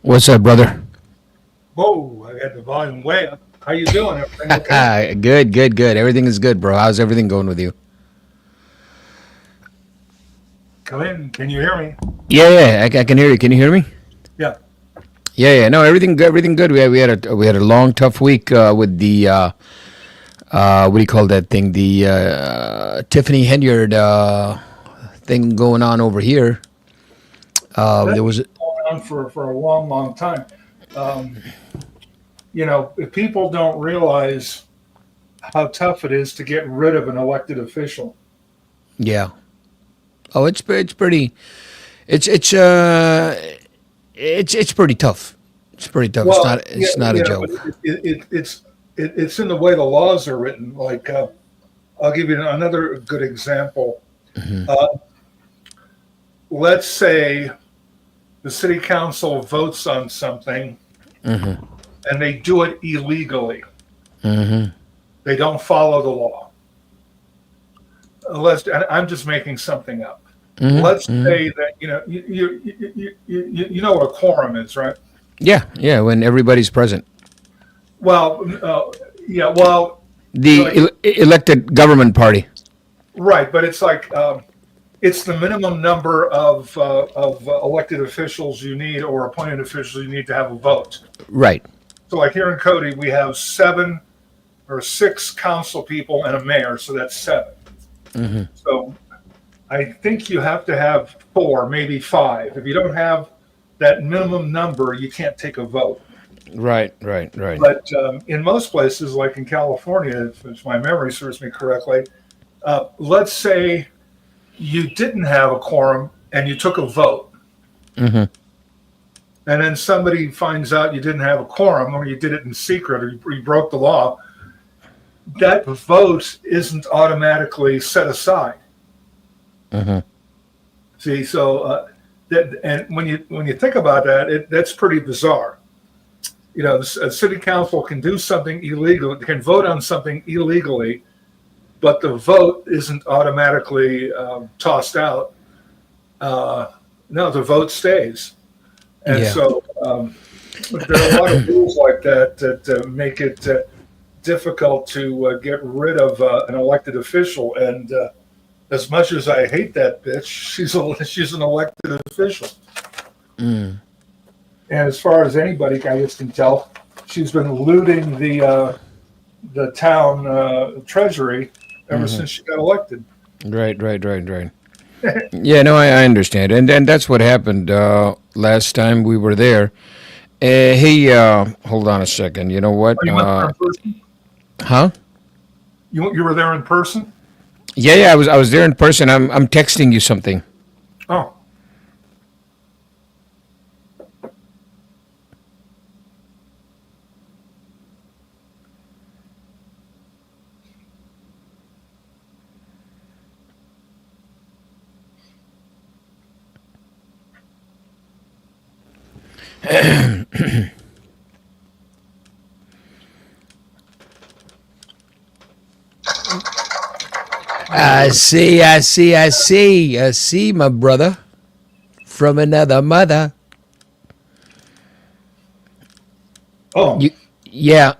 What's up, brother? Whoa, I got the volume way up. How you doing? Everything okay? Good, good, good. Everything is good, bro. How's everything going with you? Come in. Can you hear me? Yeah, yeah. I can hear you. Can you hear me? Yeah. Yeah, yeah. No, everything good. Everything good. We had a long, tough week with the what do you call that thing? The Tiffany Henyard thing going on over here. That's There was going on for a long, long time. Um, if people don't realize how tough it is to get rid of an elected official. yeah. Oh, it's pretty. It's pretty tough. It's pretty tough. It's Well, not it's not a but joke. it's in the way the laws are written. Like, I'll give you another good example. Uh, let's say the city council votes on something Mm-hmm. and they do it illegally. Mm-hmm. They don't follow the law. I'm just making something up. Let's Mm-hmm. Mm-hmm. say that you know what a quorum is, right? Yeah, yeah. When everybody's present, Well, yeah, well, the like elected government party. right, but it's like it's the minimum number of elected officials you need or appointed officials you need to have a vote. Right. So, like here in Cody, we have 7 or 6 council people and a mayor, so that's 7. Mm-hmm. So I think you have to have 4, maybe 5. If you don't have that minimum number, you can't take a vote. Right. Right. Right. But in most places, like in California, if my memory serves me correctly, let's say you didn't have a quorum and you took a vote, Mm-hmm. and then somebody finds out you didn't have a quorum or you did it in secret or you broke the law, that vote isn't automatically set aside. Mm-hmm. See, so and when you think about that, that's pretty bizarre. A city council can do something illegal, can vote on something illegally, but the vote isn't automatically tossed out. No, the vote stays, and Yeah. so there are a lot of rules like that that make it difficult to get rid of an elected official. And as much as I hate that bitch, she's an elected official. Mm. And as far as anybody I guess can tell, she's been looting the town treasury ever Mm-hmm. since she got elected. Right. Right. Right. Right. Yeah. No, I understand, and that's what happened last time we were there. Hey, hold on a second. You know what? Oh, you went there in person? Huh? You were there in person? Yeah, yeah. I was there in person. I'm texting you something. Oh, I see. I see. I see. I see, my brother from another mother. oh, You, yeah.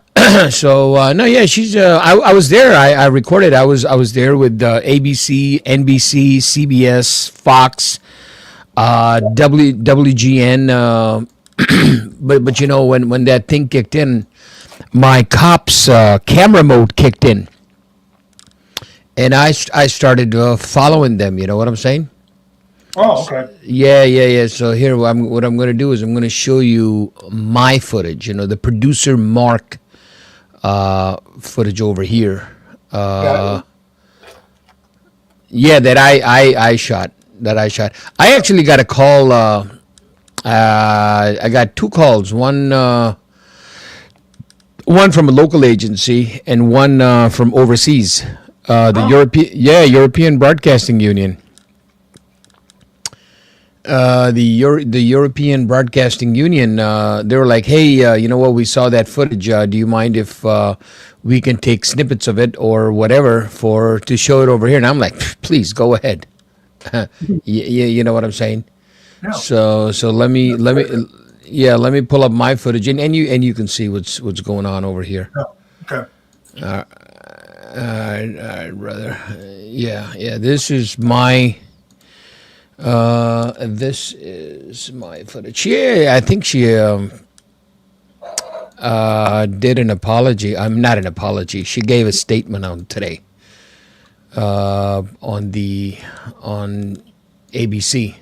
So no, yeah, she's. I was there. I recorded. I was there with ABC, NBC, CBS, Fox, WGN. But when that thing kicked in, my cops camera mode kicked in, and I started following them. You know what I'm saying? oh, okay. Yeah, yeah, yeah. So here, what I'm going to do is I'm going to show you my footage. The producer Mark footage over here. Yeah, Yeah, that I shot. That I shot. I actually got a call. I got 2 calls. One from a local agency and one from overseas. The oh, European Broadcasting Union. The European Broadcasting Union. They were like, "Hey, you know what? We saw that footage. Do you mind if we can take snippets of it or whatever for to show it over here?" And I'm like, "Please go ahead." You know what I'm saying? yeah. So let me Yeah, let me pull up my footage, and you can see what's going on over here. Oh, okay. All right, brother. Yeah. This is my footage. Yeah, I think she did an apology. I'm not an apology. She gave a statement on today. On ABC.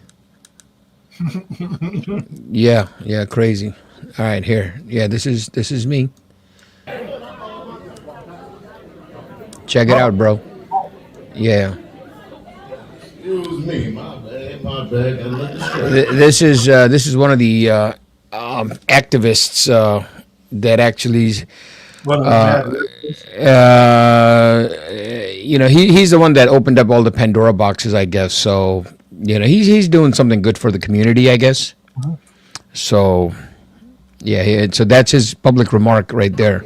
Yeah, crazy. All right, here. Yeah, this is me. Check it out, bro. Yeah. Excuse me, my bad. This is one of the activists that actually, One of he's the one that opened up all the Pandora boxes, I guess. So he's doing something good for the community, I guess. So so that's his public remark right there.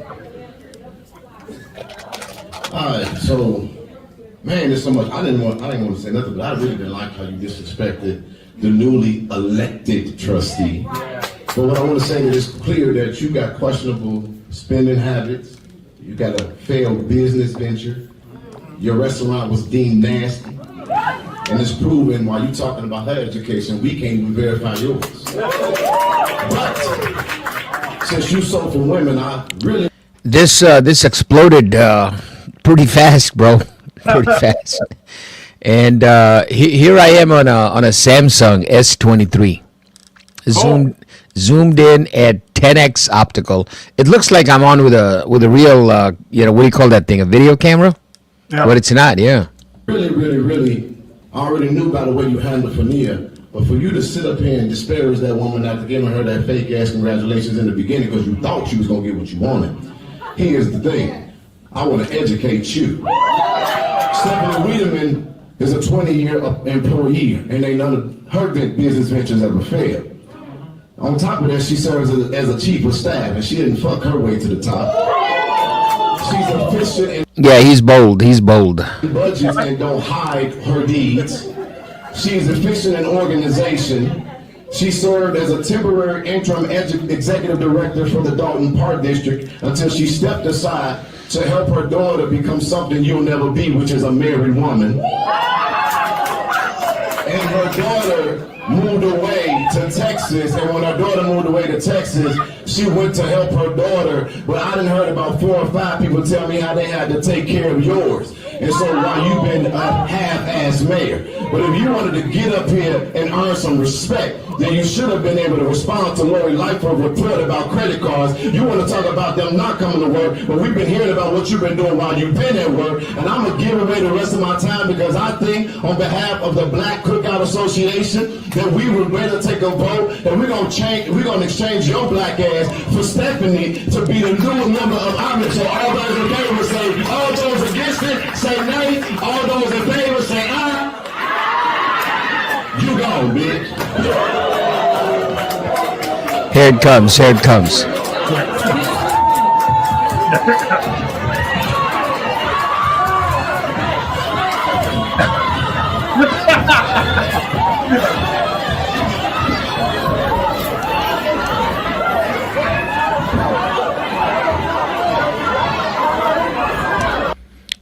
All right, so man, there's so much. I didn't want to say nothing, but I really didn't like how you disrespected the newly elected trustee. But what I want to say is it's clear that you got questionable spending habits. You got a failed business venture. Your restaurant was deemed nasty. And it's proven while you're talking about her education, we can't even verify yours. But since you sold for women, I really... This exploded pretty fast, bro. Pretty fast. And here I am on a Samsung S23. Zoomed in at 10x optical. It looks like I'm on with a real what do you call that thing? A video camera? Yeah. But it's not. Yeah. really, I already knew by the way you handled Fania. But for you to sit up here and disparage that woman after giving her that fake ass congratulations in the beginning because you thought you was gonna get what you wanted. Here's the thing. I want to educate you. Stephanie Wiedemann is a 20-year employee, and ain't none of her business ventures ever failed. On top of that, she serves as a chief of staff, and she didn't fuck her way to the top. She's efficient in Yeah, he's bold. He's bold. budgets and don't hide her deeds. She's efficient in organization. She served as a temporary interim executive director for the Dalton Park District until she stepped aside to help her daughter become something you'll never be, which is a married woman. And her daughter moved away to Texas, and when her daughter moved away to Texas, she went to help her daughter, but I done heard about 4 or 5 people tell me how they had to take care of yours. And so while you've been a half-ass mayor, but if you wanted to get up here and earn some respect, then you should have been able to respond to Lori Lightfoot's report about credit cards. You want to talk about them not coming to work, but we've been hearing about what you've been doing while you've been at work, and I'm going to give away the rest of my time because I think on behalf of the Black Cookout Association that we would better take a vote and we're going to exchange your black ass for Stephanie to be the new member of Congress. So all those in favor say, all those against it say nay, all those in favor say aye. You go, bitch. Here it comes. Here it comes.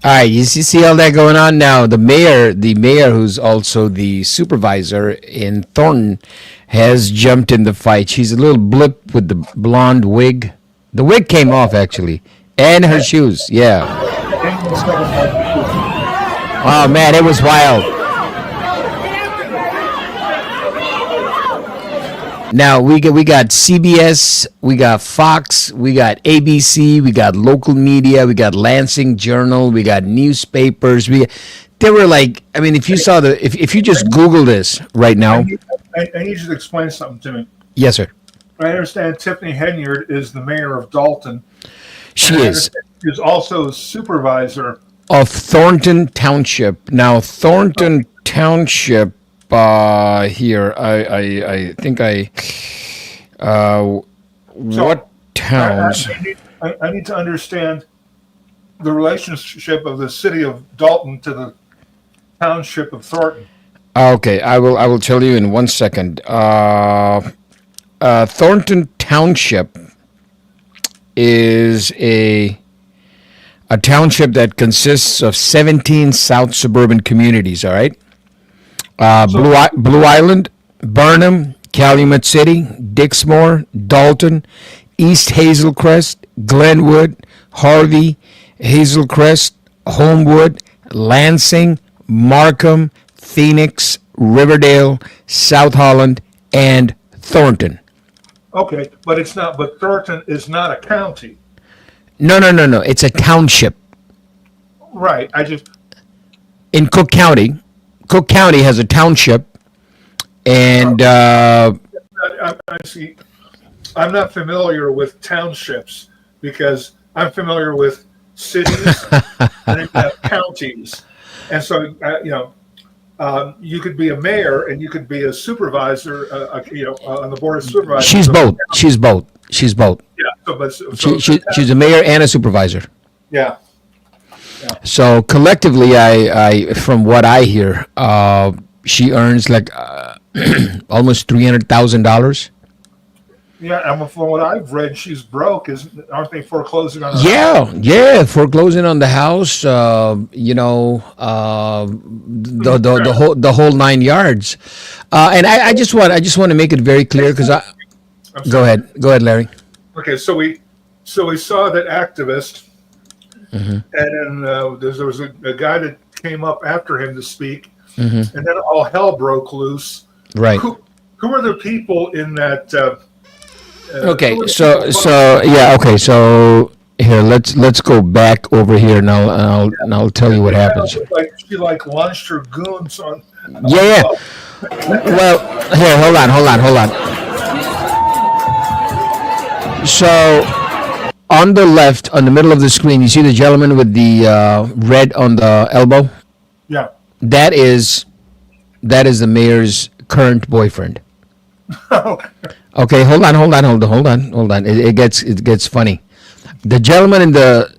All right, you see all that going on now. The mayor who's also the supervisor in Thornton has jumped in the fight. She's a little blip with the blonde wig. The wig came off actually, and her shoes. Yeah. Oh man, it was wild. Now we got CBS, we got Fox, we got ABC, we got local media, we got Lansing Journal, we got newspapers. They were like, I mean, if you saw if you just Google this right now. I need you to explain something to me. Yes, sir. I understand Tiffany Henyard is the mayor of Dalton. She is. She's also a supervisor Of Thornton Township. Now, Thornton Township. Here, I think what towns? I need to understand the relationship of the city of Dalton to the township of Thornton. Okay, I will tell you in 1 second. Thornton Township is a township that consists of 17 south suburban communities. All right, Blue Island, Burnham, Calumet City, Dixmoor, Dalton, East Hazelcrest, Glenwood, Harvey, Hazelcrest, Homewood, Lansing, Markham, Phoenix, Riverdale, South Holland, and Thornton. Okay, but it's not. But Thornton is not a county, No. It's a township right? in Cook County. Cook County has a township, and I see. I'm not familiar with townships because I'm familiar with cities and then you have counties, and so you could be a mayor and you could be a supervisor, on the board of supervisors. she's both. She's both. She's both. Yeah. She's a mayor and a supervisor. Yeah. So collectively, I from what I hear, she earns like almost $300,000. Yeah, and from what I've read, she's broke. Aren't they foreclosing on her house? Yeah, foreclosing on the house. The whole 9 yards. And I just want to make it very clear because go ahead, Larry. Okay, so we saw that activist, Mm-hmm. and then there was a guy that came up after him to speak, Mm-hmm. and then all hell broke loose. Right. Who are the people in that? Okay. who are the So people- yeah. Okay. So here, let's go back over here, and I'll tell you what happens. She launched her goons on. Yeah. Well, here, hold on. So, on the left, on the middle of the screen, you see the gentleman with the red on the elbow? Yeah. That is the mayor's current boyfriend. Okay, hold on. It gets funny. The gentleman in the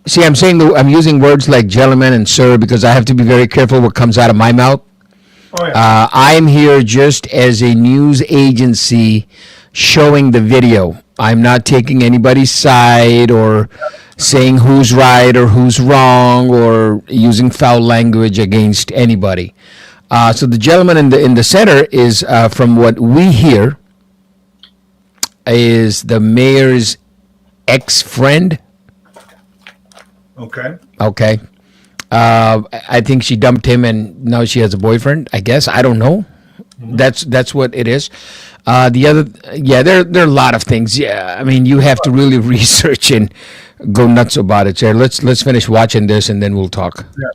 see, I'm using words like gentleman and sir because I have to be very careful what comes out of my mouth. Oh yeah. I'm here just as a news agency showing the video. I'm not taking anybody's side or saying who's right or who's wrong or using foul language against anybody. So the gentleman in the center is, from what we hear, is the mayor's ex-friend. Okay. Okay. I think she dumped him and now she has a boyfriend, I guess. I don't know. That's what it is. The other, there are a lot of things. Yeah, I mean, you have to really research and go nuts about it. So let's finish watching this and then we'll talk. Yeah.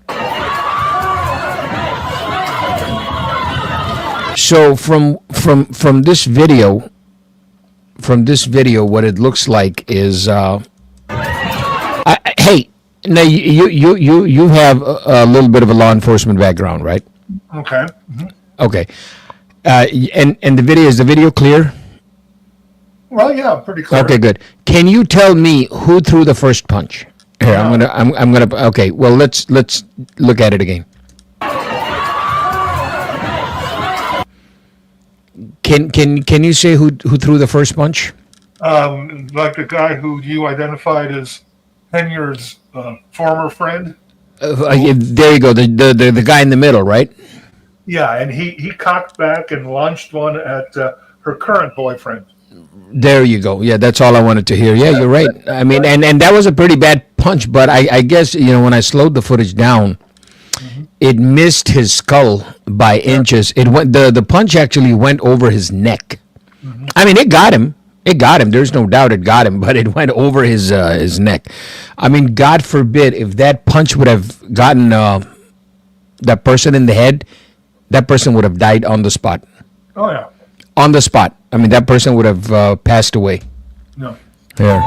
So from this video, what it looks like is, hey, now you have a little bit of a law enforcement background, right? Okay. Okay. And is the video clear? Well, yeah, pretty clear. Okay, good. Can you tell me who threw the first punch? Here, I'm gonna. Okay, well, let's look at it again. Can you say who threw the first punch? Like the guy who you identified as Henyard's former friend. There you go. The guy in the middle, right? Yeah, and he cocked back and launched one at her current boyfriend. There you go. Yeah, that's all I wanted to hear. Yeah, you're right. I mean, and that was a pretty bad punch, but I guess, when I slowed the footage down, it missed his skull by inches. It went the punch actually went over his neck. I mean, it got him. There's no doubt it got him, but it went over his neck. I mean, God forbid if that punch would have gotten that person in the head, that person would have died on the spot. Oh yeah. On the spot. I mean, that person would have passed away. No. Yeah.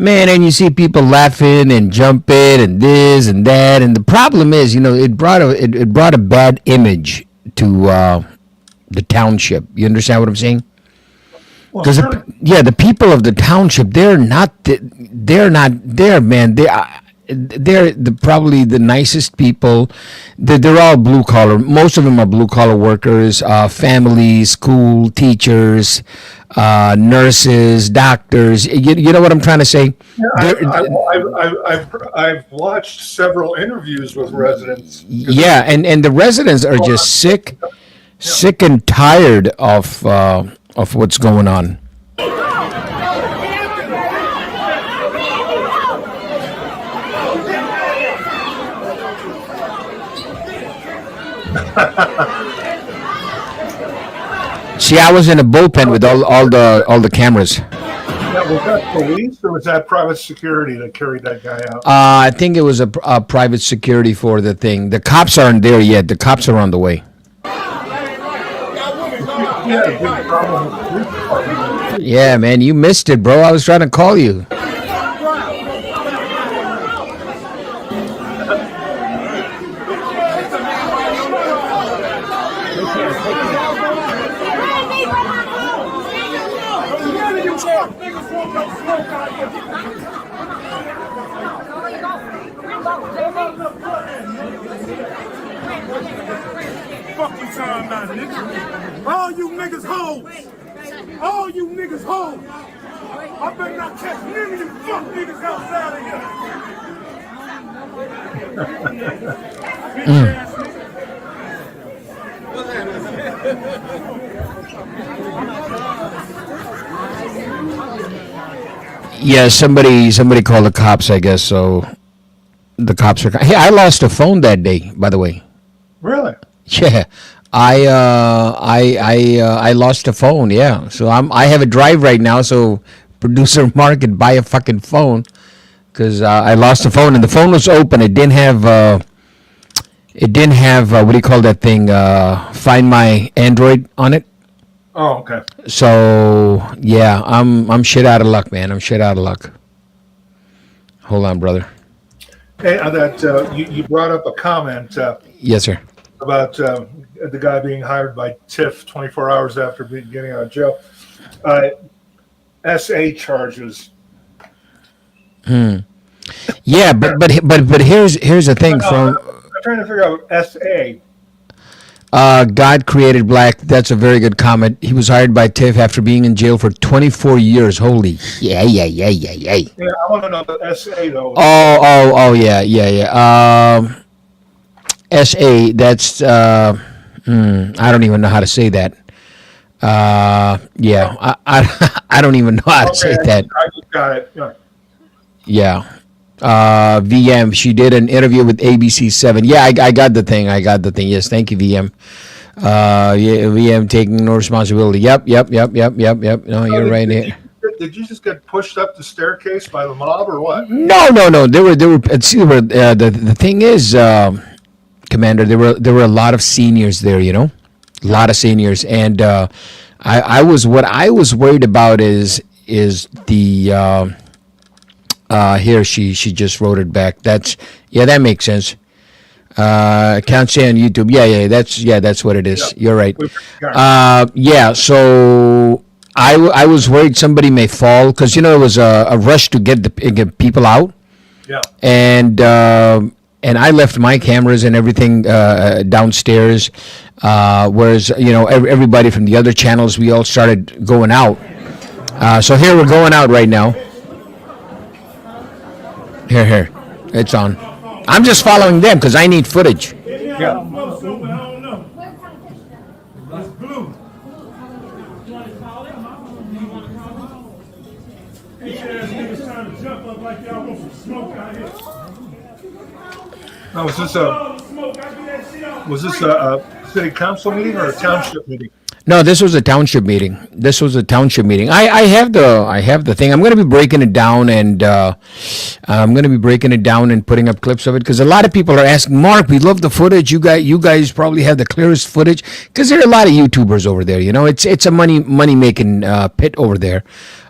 Man, and you see people laughing and jumping and this and that, and the problem is, it brought a bad image to the township. You understand what I'm saying? Well, Because the people of the township, they're not there, man. They're probably the nicest people. They're all blue collar. Most of them are blue collar workers, families, school teachers, nurses, doctors. You know what I'm trying to say? I've watched several interviews with residents. Yeah, and the residents are just sick and tired of what's going on. See, I was in a bullpen with all the cameras. Now, was that police or was that private security that carried that guy out? I think it was a private security for the thing. The cops aren't there yet. The cops are on the way. Yeah, a big problem with the police department. Yeah, man, you missed it, bro. I was trying to call you. Fuck you talking about, nigga. All you niggas hoes. All you niggas hoes. I better not catch none of you fuck niggas outside of here. Yeah, somebody called the cops, I guess. So the cops are. Hey, I lost a phone that day, by the way. Really? Yeah, I lost a phone. Yeah, so I have a drive right now. So producer Mark could buy a fucking phone because I lost the phone and the phone was open. It didn't have what do you call that thing? Find My Android on it. Oh, okay. So yeah, I'm shit out of luck, man. I'm shit out of luck. Hold on, brother. Hey, you brought up a comment Yes, sir. about the guy being hired by TIFF 24 hours after getting out of jail. SA charges. Yeah, but here's the thing from. I'm trying to figure out SA. God created black. That's a very good comment. He was hired by TIFF after being in jail for 24 years. Holy. Yeah. Yeah, I want to know the SA though. Oh, yeah. SA, that's, I don't even know how to say that. Yeah, I don't even know how to say that. I just got it. Yeah. VM, she did an interview with ABC7. Yeah, I got the thing. Yes, thank you, VM. Yeah, VM taking no responsibility. Yep. No, you're right here. Did you just get pushed up the staircase by the mob or what? No. They were. See, the thing is, Commander, there were a lot of seniors there. A lot of seniors, and I was worried about is the. Here she just wrote it back. That makes sense. Can't say on YouTube. That's what it is. You're right. Yeah. So I was worried somebody may fall because it was a rush to get people out. Yeah. And I left my cameras and everything downstairs. Whereas everybody from the other channels, we all started going out. So here we're going out right now. Here. It's on. I'm just following them because I need footage. Yeah. Now, was this a city council meeting or a township meeting? No, this was a township meeting. I have the thing. I'm going to be breaking it down and putting up clips of it because a lot of people are asking, Mark, we love the footage. You guys probably have the clearest footage because there are a lot of YouTubers over there. It's a money making pit over there.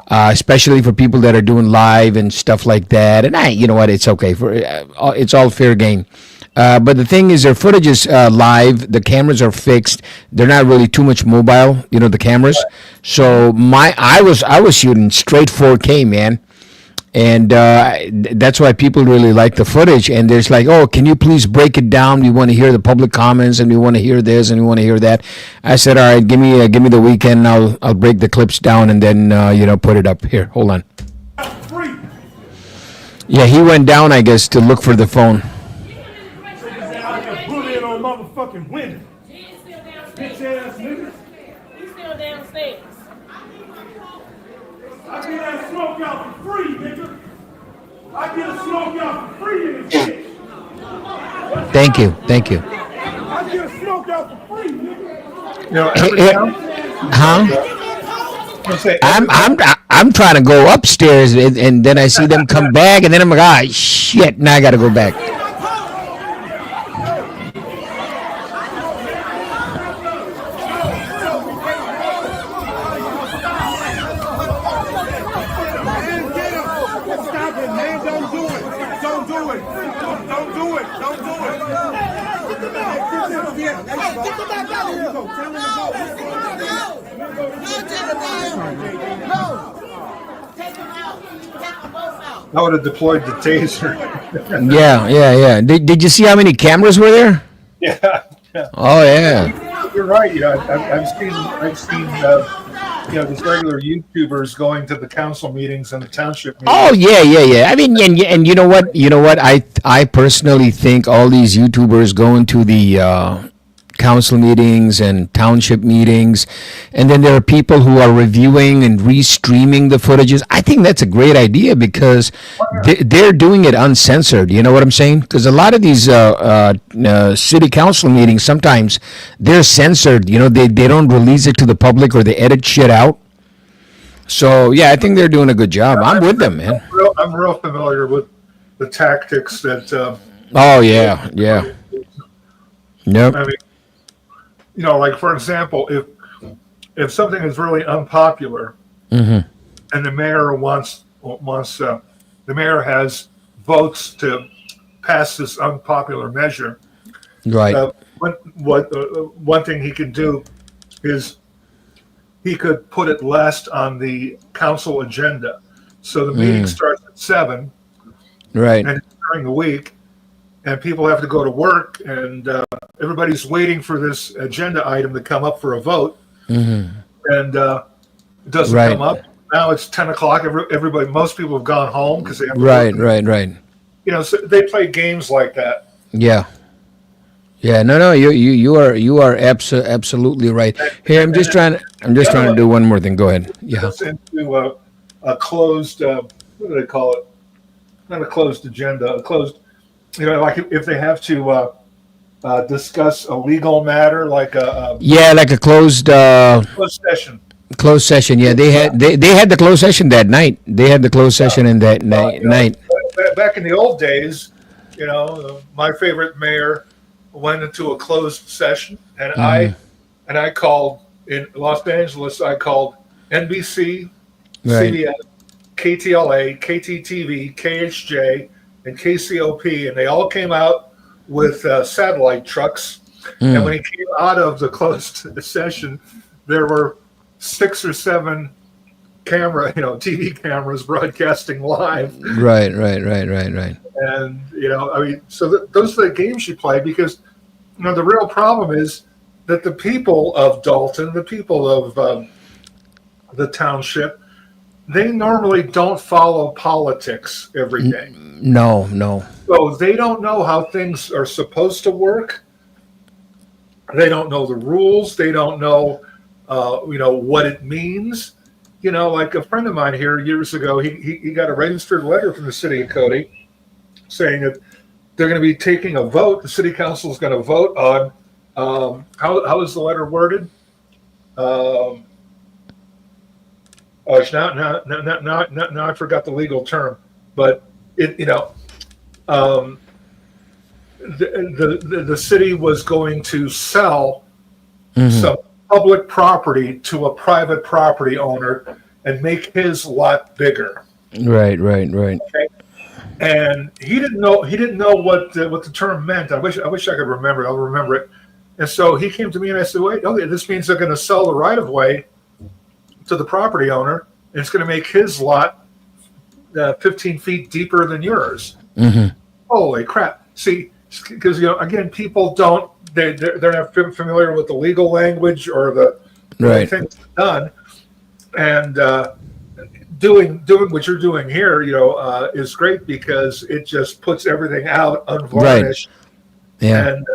especially for people that are doing live and stuff like that. And you know what? It's okay for it's all fair game. But the thing is, their footage is live. The cameras are fixed. They're not really too much mobile, the cameras. So I was shooting straight 4K, man, and that's why people really like the footage. And there's like, oh, can you please break it down? We want to hear the public comments, and we want to hear this, and we want to hear that. I said, all right, give me the weekend. I'll break the clips down and then put it up here. Hold on. Free. Yeah, he went down, I guess, to look for the phone. I can bully on motherfucking women. He's still Bitch downstairs. ass niggas. He's still downstairs. I get that smoke out for free, nigga. I get a smoke out for free in this bitch. Thank you. I get a smoke out for free, nigga. Every Huh? I say, I'm trying to go upstairs and then I see them come back and then I'm like, ah, shit, now I got to go back. Stop it, man. Don't do it. Don't do it. Don't do it. Don't do it. Get the back out of here. Tell him to go. I would have deployed the taser. Yeah. Did you see how many cameras were there? Yeah. Oh, yeah. You're right. I've seen these regular YouTubers going to the council meetings and the township meetings. Oh, yeah. I mean, and you know what? I personally think all these YouTubers going to the council meetings and township meetings, and then there are people who are reviewing and restreaming the footages. I think that's a great idea because they're doing it uncensored. You know what I'm saying? Because a lot of these city council meetings, sometimes they're censored. They don't release it to the public or they edit shit out. So yeah, I think they're doing a good job. I'm with them, man. I'm real familiar with the tactics that. Oh yeah. Yep. I mean, like for example, if something is really unpopular, and the mayor the mayor has votes to pass this unpopular measure, Right. One thing he can do is he could put it last on the council agenda, so the meeting starts at 7, Right. and it's during the week, and people have to go to work, and everybody's waiting for this agenda item to come up for a vote, and it doesn't Right. come up. Now it's 10 o'clock. Most people have gone home because they have to Right. work. So they play games like that. Yeah. No. You are absolutely right. Here, I'm just trying to do one more thing. Go ahead. Yeah. Goes into a closed. What do they call it? Not a closed agenda. A closed. Like if they have to discuss a legal matter, like Like a closed closed session. closed session. Yeah, they had the closed session that night. They had the closed session in that night. Back in the old days, my favorite mayor went into a closed session, and I called in Los Angeles. I called NBC, Right. CBS, KTLA, KTTV, KHJ, and KCOP, and they all came out with satellite trucks. And when he came out of the closed session, there were 6 or 7 TV cameras broadcasting live. Right. And, so those are the games you play because, the real problem is that the people of Dalton, the people of the township, they normally don't follow politics every day. No. So they don't know how things are supposed to work. They don't know the rules. They don't know, what it means. Like a friend of mine here years ago, he got a registered letter from the city of Cody saying that they're going to be taking a vote. The city council is going to vote on how is the letter worded? Now I forgot the legal term, but the city was going to sell some public property to a private property owner, and make his lot bigger. Right. Okay? And he didn't know what the term meant. I wish I could remember. I'll remember it. And so he came to me and I said, "Wait, okay, this means they're going to sell the right of way to the property owner, and it's going to make his lot 15 feet deeper than yours." Mm-hmm. Holy crap! See, because again, people don't they're not familiar with the legal language or the Right. things done, and doing what you're doing here, is great because it just puts everything out unvarnished. Right. Yeah. And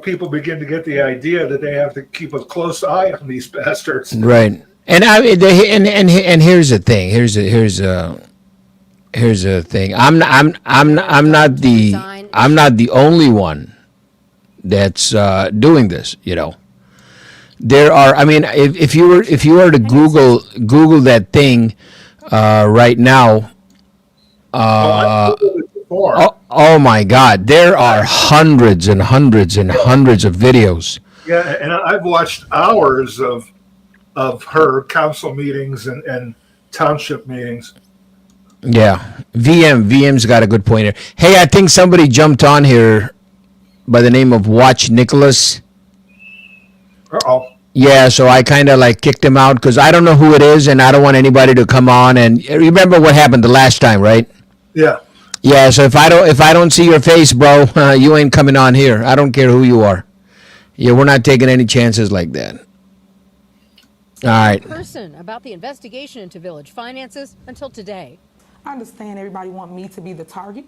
people begin to get the idea that they have to keep a close eye on these bastards. Right. And and here's the thing. Here's the thing. I'm not the only one that's doing this. There are. I mean, if you were to Google that thing right now. I Googled it before. Oh my God! There are hundreds and hundreds and hundreds of videos. Yeah, and I've watched hours of her council meetings and township meetings. Yeah, VM's got a good point here. Hey, I think somebody jumped on here by the name of Watch Nicholas. Uh-oh. Yeah, so I kind of like kicked him out because I don't know who it is, and I don't want anybody to come on. And remember what happened the last time, right? Yeah. Yeah. So if I don't see your face, bro, you ain't coming on here. I don't care who you are. Yeah, we're not taking any chances like that. All right. Person about the investigation into village finances until today. I understand everybody want me to be the target.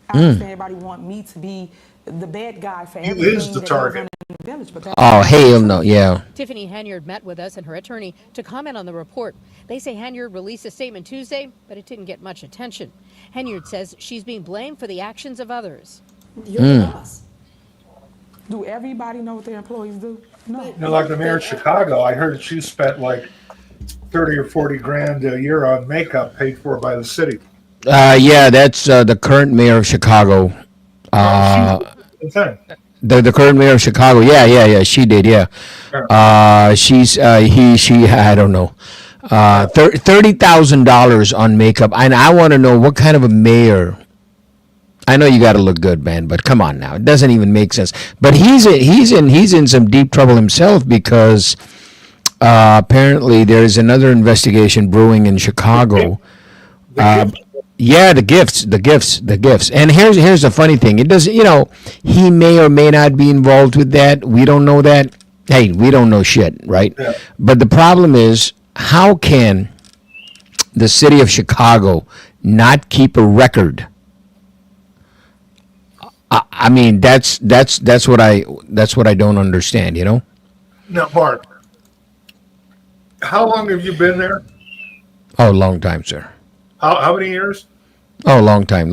I understand everybody want me to be the bad guy for You everything is the that target. goes on in the village. But Oh, hell no. Yeah. Tiffany Hanyard met with us and her attorney to comment on the report. They say Hanyard released a statement Tuesday, but it didn't get much attention. Hanyard says she's being blamed for the actions of others. you're the boss. Do everybody know what their employees do? No. Like the mayor of Chicago, I heard she spent like 30 or 40 grand a year on makeup paid for by the city. Yeah, that's the current mayor of Chicago. The current mayor of Chicago. Yeah. She did. Yeah. She. I don't know. $30,000 on makeup, and I want to know what kind of a mayor. I know you got to look good, man, but come on now, it doesn't even make sense. But he's in some deep trouble himself because apparently there is another investigation brewing in Chicago. Yeah, the gifts. And here's the funny thing. It doesn't, he may or may not be involved with that. We don't know that. Hey, we don't know shit, right? Yeah. But the problem is, how can the city of Chicago not keep a record? I mean, that's what I don't understand. Now, Mark, how long have you been there? Oh, long time, sir. How many years? Oh, long time.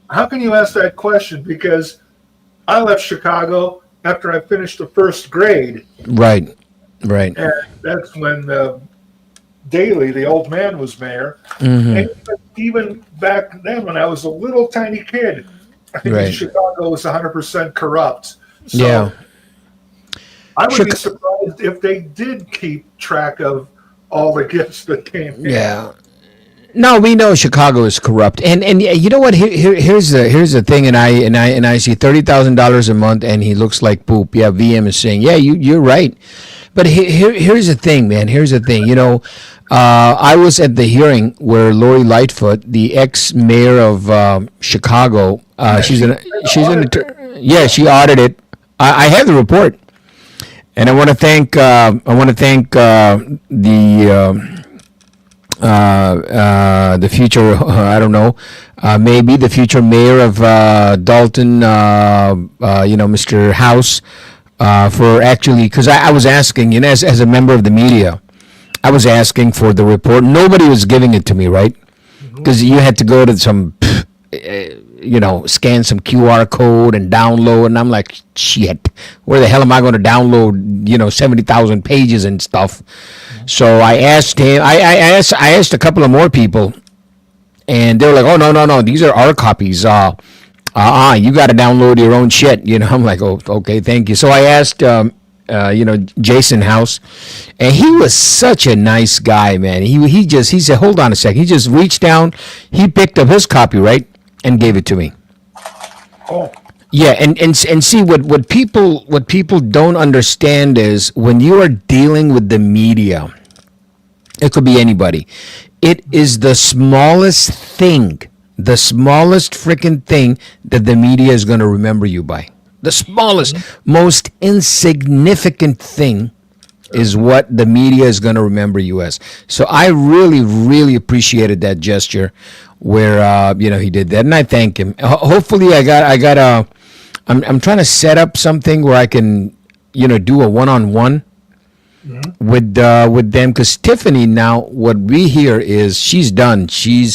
How can you ask that question? Because I left Chicago after I finished the first grade. Right. And that's when Daley, the old man, was mayor. Mm-hmm. And even back then, when I was a little tiny kid, I think Right. Chicago was 100% corrupt. So Yeah. I would be surprised if they did keep track of all the gifts that came in. Yeah. No, we know Chicago is corrupt, and you know what? Here's the thing, and I see $30,000 a month, and he looks like poop. Yeah, VM is saying, yeah, you're right, but here's the thing, man. Here's the thing. I was at the hearing where Lori Lightfoot, the ex-mayor of Chicago, she audited. I have the report, and I want to thank the future, I don't know, maybe the future mayor of Dalton, Mr. House, for actually, because I was asking, as a member of the media, I was asking for the report. Nobody was giving it to me, right? Because you had to go to some, scan some QR code and download, and I'm like, shit, where the hell am I going to download, 70,000 pages and stuff? So I asked him. I asked a couple of more people, and they were like, "Oh no, these are our copies. You got to download your own shit." I'm like, "Oh, okay, thank you." So I asked Jason House, and he was such a nice guy, man. He said, hold on a second. He just reached down, he picked up his copyright and gave it to me. Oh, Yeah, and see what people don't understand is when you are dealing with the media, it could be anybody. It is the smallest thing, the smallest freaking thing that the media is going to remember you by. The smallest, most insignificant thing is what the media is going to remember you as. So I really, really appreciated that gesture where he did that, and I thank him. Hopefully, I'm trying to set up something where I can, do a one-on-one with them, because Tiffany now, what we hear is she's done. She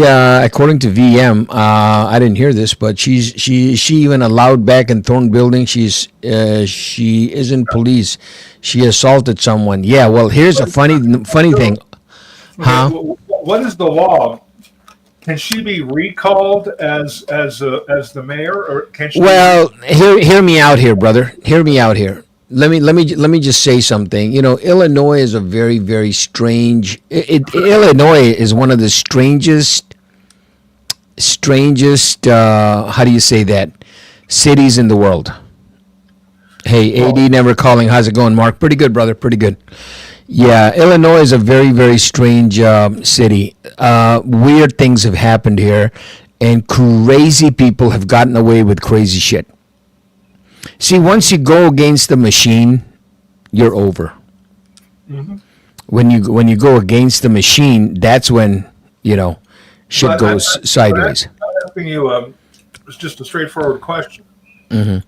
according to VM, I didn't hear this, but she even allowed back in Thorn Building. She isn't police. She assaulted someone. Yeah. Well, here's a funny thing. Huh? What is the law? Can she be recalled as the mayor, or can she? Well, hear me out here, brother. Hear me out here. Let me just say something. Illinois is a very, very strange. Illinois is one of the strangest. How do you say that? Cities in the world. Hey, AD never calling. How's it going, Mark? Pretty good, brother. Pretty good. Yeah, Illinois is a very, very strange city. Weird things have happened here, and crazy people have gotten away with crazy shit. See, once you go against the machine, you're over. Mm-hmm. When you go against the machine, that's when shit goes sideways. I'm asking you, it's just a straightforward question. Mm-hmm.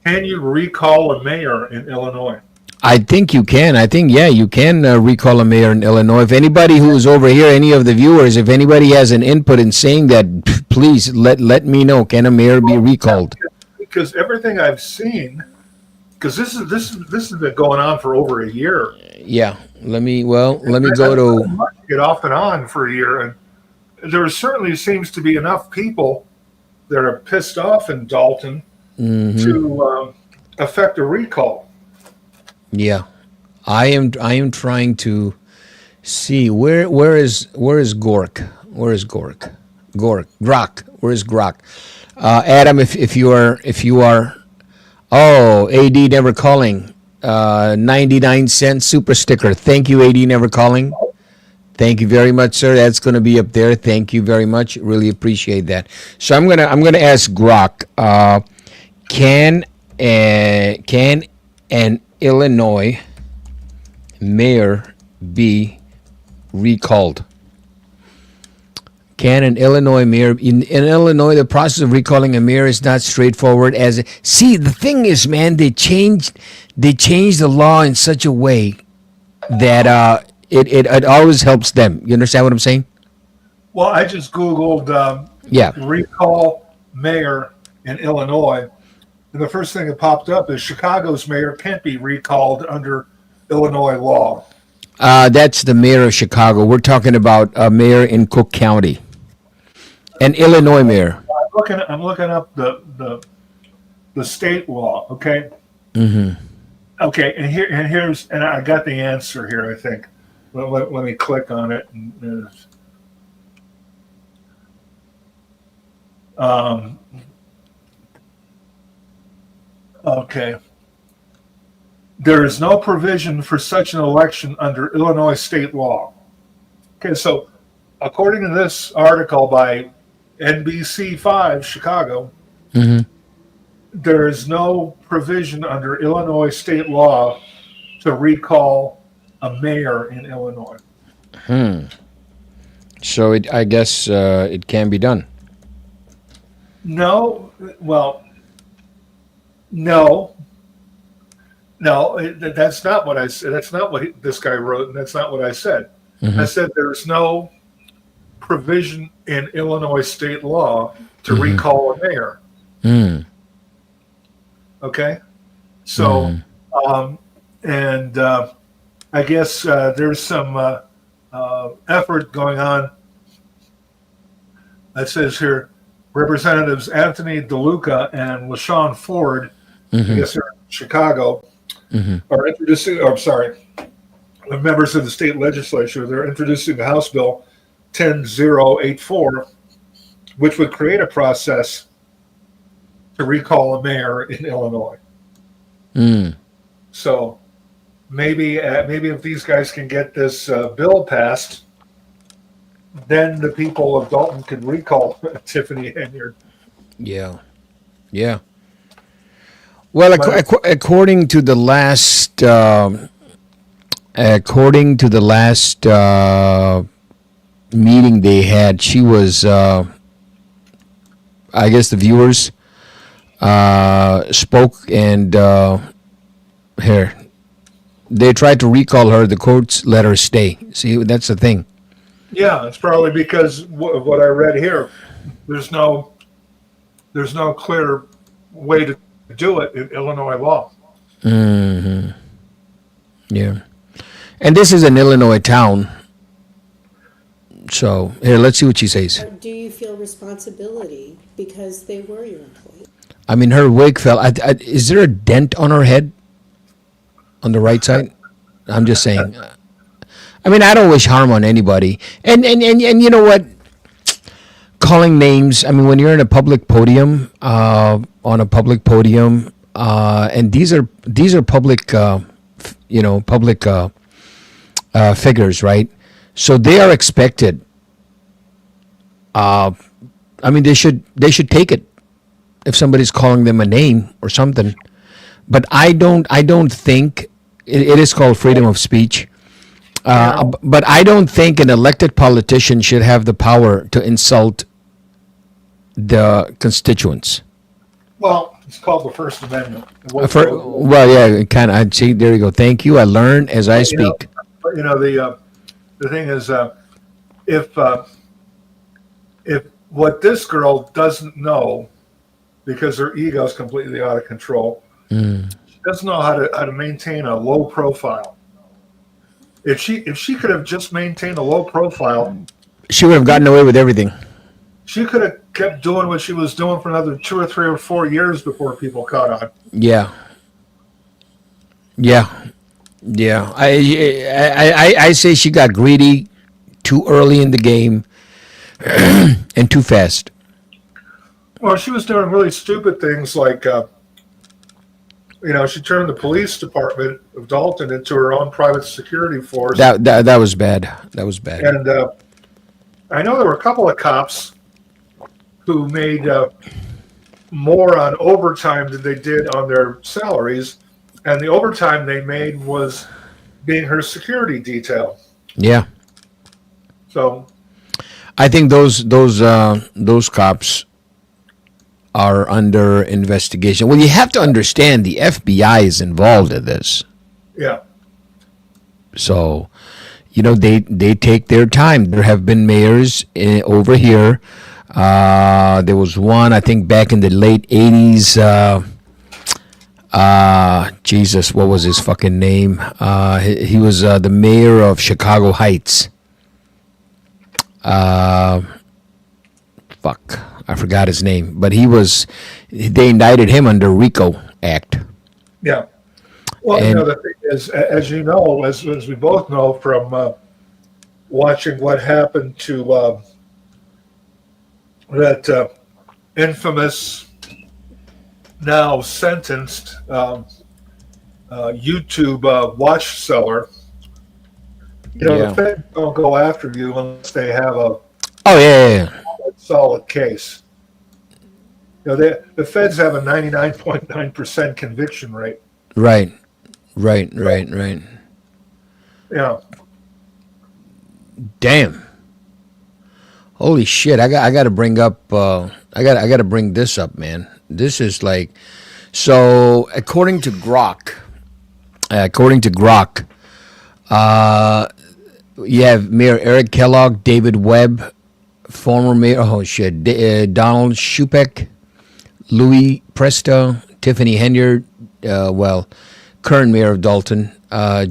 Can you recall a mayor in Illinois? I think you can. I think, yeah, you can recall a mayor in Illinois. If anybody who's over here, any of the viewers, if anybody has an input in saying that, please let me know. Can a mayor be recalled? Because everything I've seen, because this has been going on for over a year. Yeah. Let me go to get off and on for a year, and there certainly seems to be enough people that are pissed off in Dalton to affect a recall. Yeah, I am trying to see where is Gork? Where is Gork? Grok. Where is Grok? Adam, if you are, oh, AD never calling. 99-cent super sticker. Thank you, AD never calling. Thank you very much, sir. That's going to be up there. Thank you very much. Really appreciate that. So I'm gonna ask Grok. Can an Illinois mayor be recalled? Can an Illinois mayor in Illinois? The process of recalling a mayor is not straightforward. See, the thing is, man, they changed the law in such a way that it always helps them. You understand what I'm saying? Well, I just Googled recall mayor in Illinois, and the first thing that popped up is Chicago's mayor can't be recalled under Illinois law. That's the mayor of Chicago. We're talking about a mayor in Cook County, an Illinois mayor. I'm looking up the state law. Okay. Mm-hmm. Okay, and I got the answer here. I think. Let me click on it. Okay. There is no provision for such an election under Illinois state law. Okay, so according to this article by NBC5 Chicago, there is no provision under Illinois state law to recall a mayor in Illinois. So I guess it can be done. No, well, no, that's not what I said. That's not what this guy wrote, and that's not what I said. I said there's no provision in Illinois state law to recall a mayor. Okay, so I guess there's some effort going on. It says here, Representatives Anthony DeLuca and LaShawn Ford, I guess they're in Chicago, are introducing, or I'm sorry, the members of the state legislature, they're introducing House Bill 10084, which would create a process to recall a mayor in Illinois. So maybe if these guys can get this bill passed, then the people of Dalton could recall Tiffany Henyard. Yeah. Yeah. Well, according to the last, meeting they had, she was, I guess the viewers spoke, and here they tried to recall her. The courts let her stay. See, that's the thing. Yeah, it's probably because of what I read here. There's no clear way to do it in Illinois law. Yeah, and this is an Illinois town. So here, let's see what she says. Do you feel responsibility because they were your employee? I mean, her wig fell. Is there a dent on her head? On the right side? I'm just saying. I mean, I don't wish harm on anybody. And you know what? Calling names. I mean, when you're in a public podium, and these are public, public figures, right? So they are expected. I mean, they should take it if somebody's calling them a name or something. But I don't think it is called freedom of speech. But I don't think an elected politician should have the power to insult the constituents. Well, it's called the First Amendment. Well, yeah, kind of. See, there you go. Thank you. I learn as I speak. The thing is, if what this girl doesn't know, because her ego is completely out of control, she doesn't know how to maintain a low profile. If she could have just maintained a low profile, she would have gotten away with everything. She could have kept doing what she was doing for another 2 or 3 or 4 years before people caught on. Yeah. I say she got greedy too early in the game and too fast. Well, she was doing really stupid things like, she turned the police department of Dalton into her own private security force. That was bad. That was bad. And I know there were a couple of cops who made more on overtime than they did on their salaries, and the overtime they made was being her security detail. Yeah. So, I think those cops are under investigation. Well, you have to understand the FBI is involved in this. Yeah. So, they take their time. There have been mayors over here. There was one, I think, back in the late 80s. Jesus, what was his fucking name? He was the mayor of Chicago Heights. I forgot his name. But they indicted him under RICO Act. Yeah. Well, the thing is, as you know, as we both know from watching what happened to that infamous, now sentenced YouTube watch seller, the Fed don't go after you unless they have a solid case. The Feds have a 99.9% conviction rate. Right. Yeah. Damn. Holy shit! I got to bring up. I got to bring this up, man. This is like, so according to Grok, you have Mayor Eric Kellogg, David Webb, former mayor. Oh shit! Donald Shupek, Louis Presto, Tiffany Henyard. Current mayor of Dalton,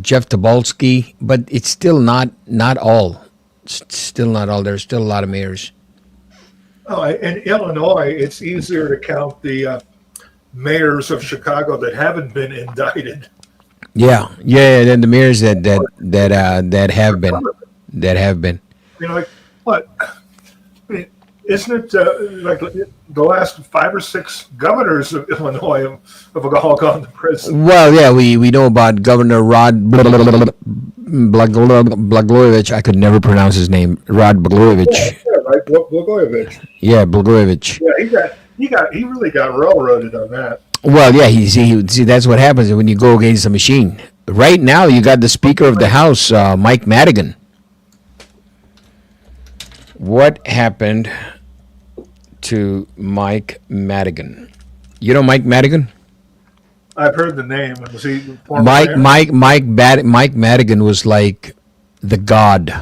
Jeff Tobolsky, but it's still not all. Still not all. There's still a lot of mayors. Oh, in Illinois, it's easier to count the mayors of Chicago that haven't been indicted Yeah, yeah. Then the mayors that have been, that have been. Like what? I mean, isn't it like the last 5 or 6 governors of Illinois have all gone to prison? Well, yeah, we know about Governor Rod Blagojevich. I could never pronounce his name. Rod Blagojevich. Yeah, right. Blagojevich. Yeah, Blagojevich. Yeah, he really got railroaded on that. Well, yeah, see, that's what happens when you go against the machine. Right now, you got the Speaker of the House, Mike Madigan. What happened to Mike Madigan? You know Mike Madigan? I've heard the name. Was he former mayor? Mike Madigan was like the god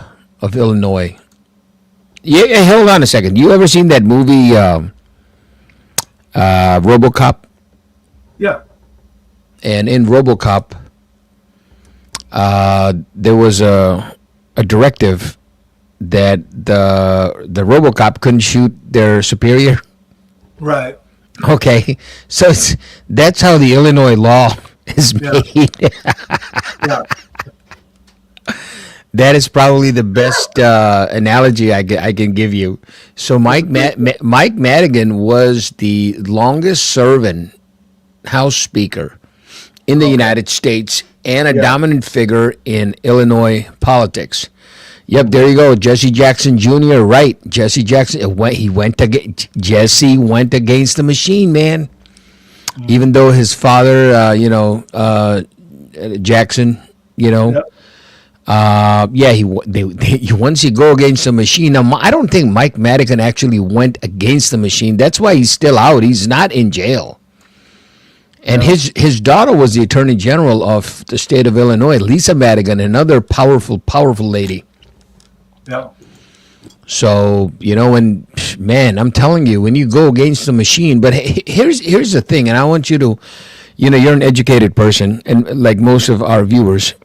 of Illinois. Yeah, hold on a second. You ever seen that movie, RoboCop? Yeah. And in RoboCop, there was a directive that the RoboCop couldn't shoot their superior. Right. Okay, so that's how the Illinois law is made. Yeah. That is probably the best analogy I can give you. So Mike Madigan was the longest serving House Speaker in the United States and a dominant figure in Illinois politics. Yep, there you go, Jesse Jackson Jr. Right, Jesse Jackson. Jesse went against the machine, man. Even though his father, Jackson, once you go against the machine. Now, I don't think Mike Madigan actually went against the machine. That's why he's still out. He's not in jail. And his daughter was the Attorney General of the state of Illinois, Lisa Madigan, another powerful lady. Yeah. So, man, I'm telling you, when you go against the machine, but here's the thing, and I want you to, you're an educated person, and like most of our viewers,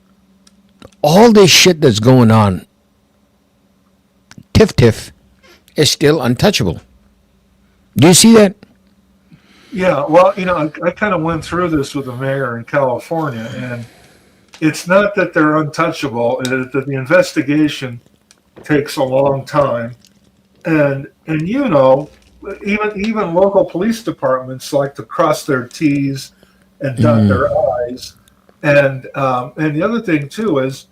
all this shit that's going on, TIF is still untouchable. Do you see that? Yeah, well, I kind of went through this with the mayor in California, and it's not that they're untouchable, it's that the investigation takes a long time, and even local police departments like to cross their T's and dot their I's, and the other thing too is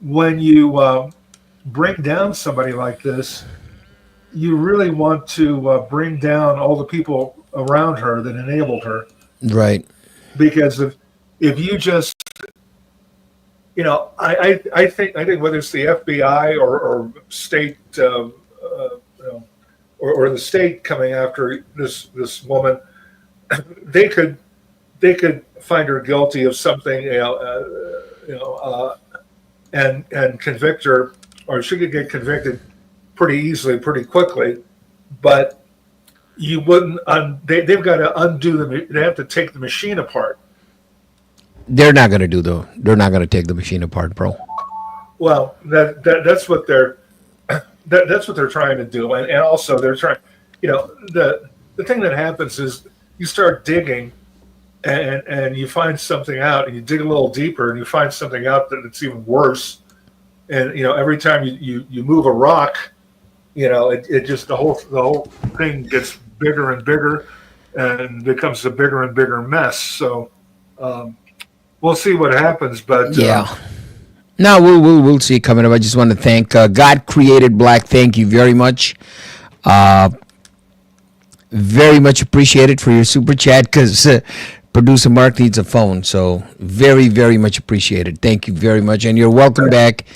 when you bring down somebody like this, you really want to bring down all the people around her that enabled her, right? Because if you just I think whether it's the FBI or state or the state coming after this woman, they could find her guilty of something, and convict her, or she could get convicted pretty easily, pretty quickly. But you wouldn't. They've got to undo they have to take the machine apart. They're not going to do though. They're not going to take the machine apart, bro. Well, that's what they're trying to do, and also they're trying. The thing that happens is you start digging, and you find something out, and you dig a little deeper, and you find something out that it's even worse. And every time you move a rock, it just the whole thing gets bigger and bigger, and becomes a bigger and bigger mess. So. We'll see what happens, but yeah. Now we'll see coming up. I just want to thank God Created Black. Thank you very much, very much appreciated for your super chat, because producer Mark needs a phone. So very, very much appreciated. Thank you very much, and you're welcome back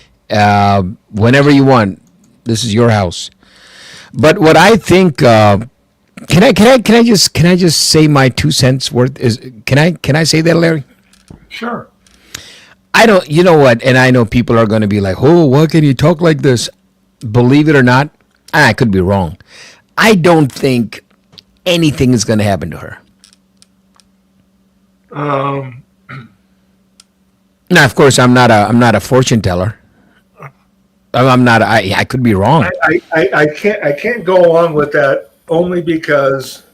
whenever you want. This is your house. But what I think, can I just say my 2 cents worth? Can I say that, Larry? Sure. I don't, you know what, and I know people are going to be like, oh, why can you talk like this? Believe it or not, I could be wrong. I don't think anything is going to happen to her. Now, of course, I'm not a fortune teller. I'm not. I could be wrong. I can't go along with that only because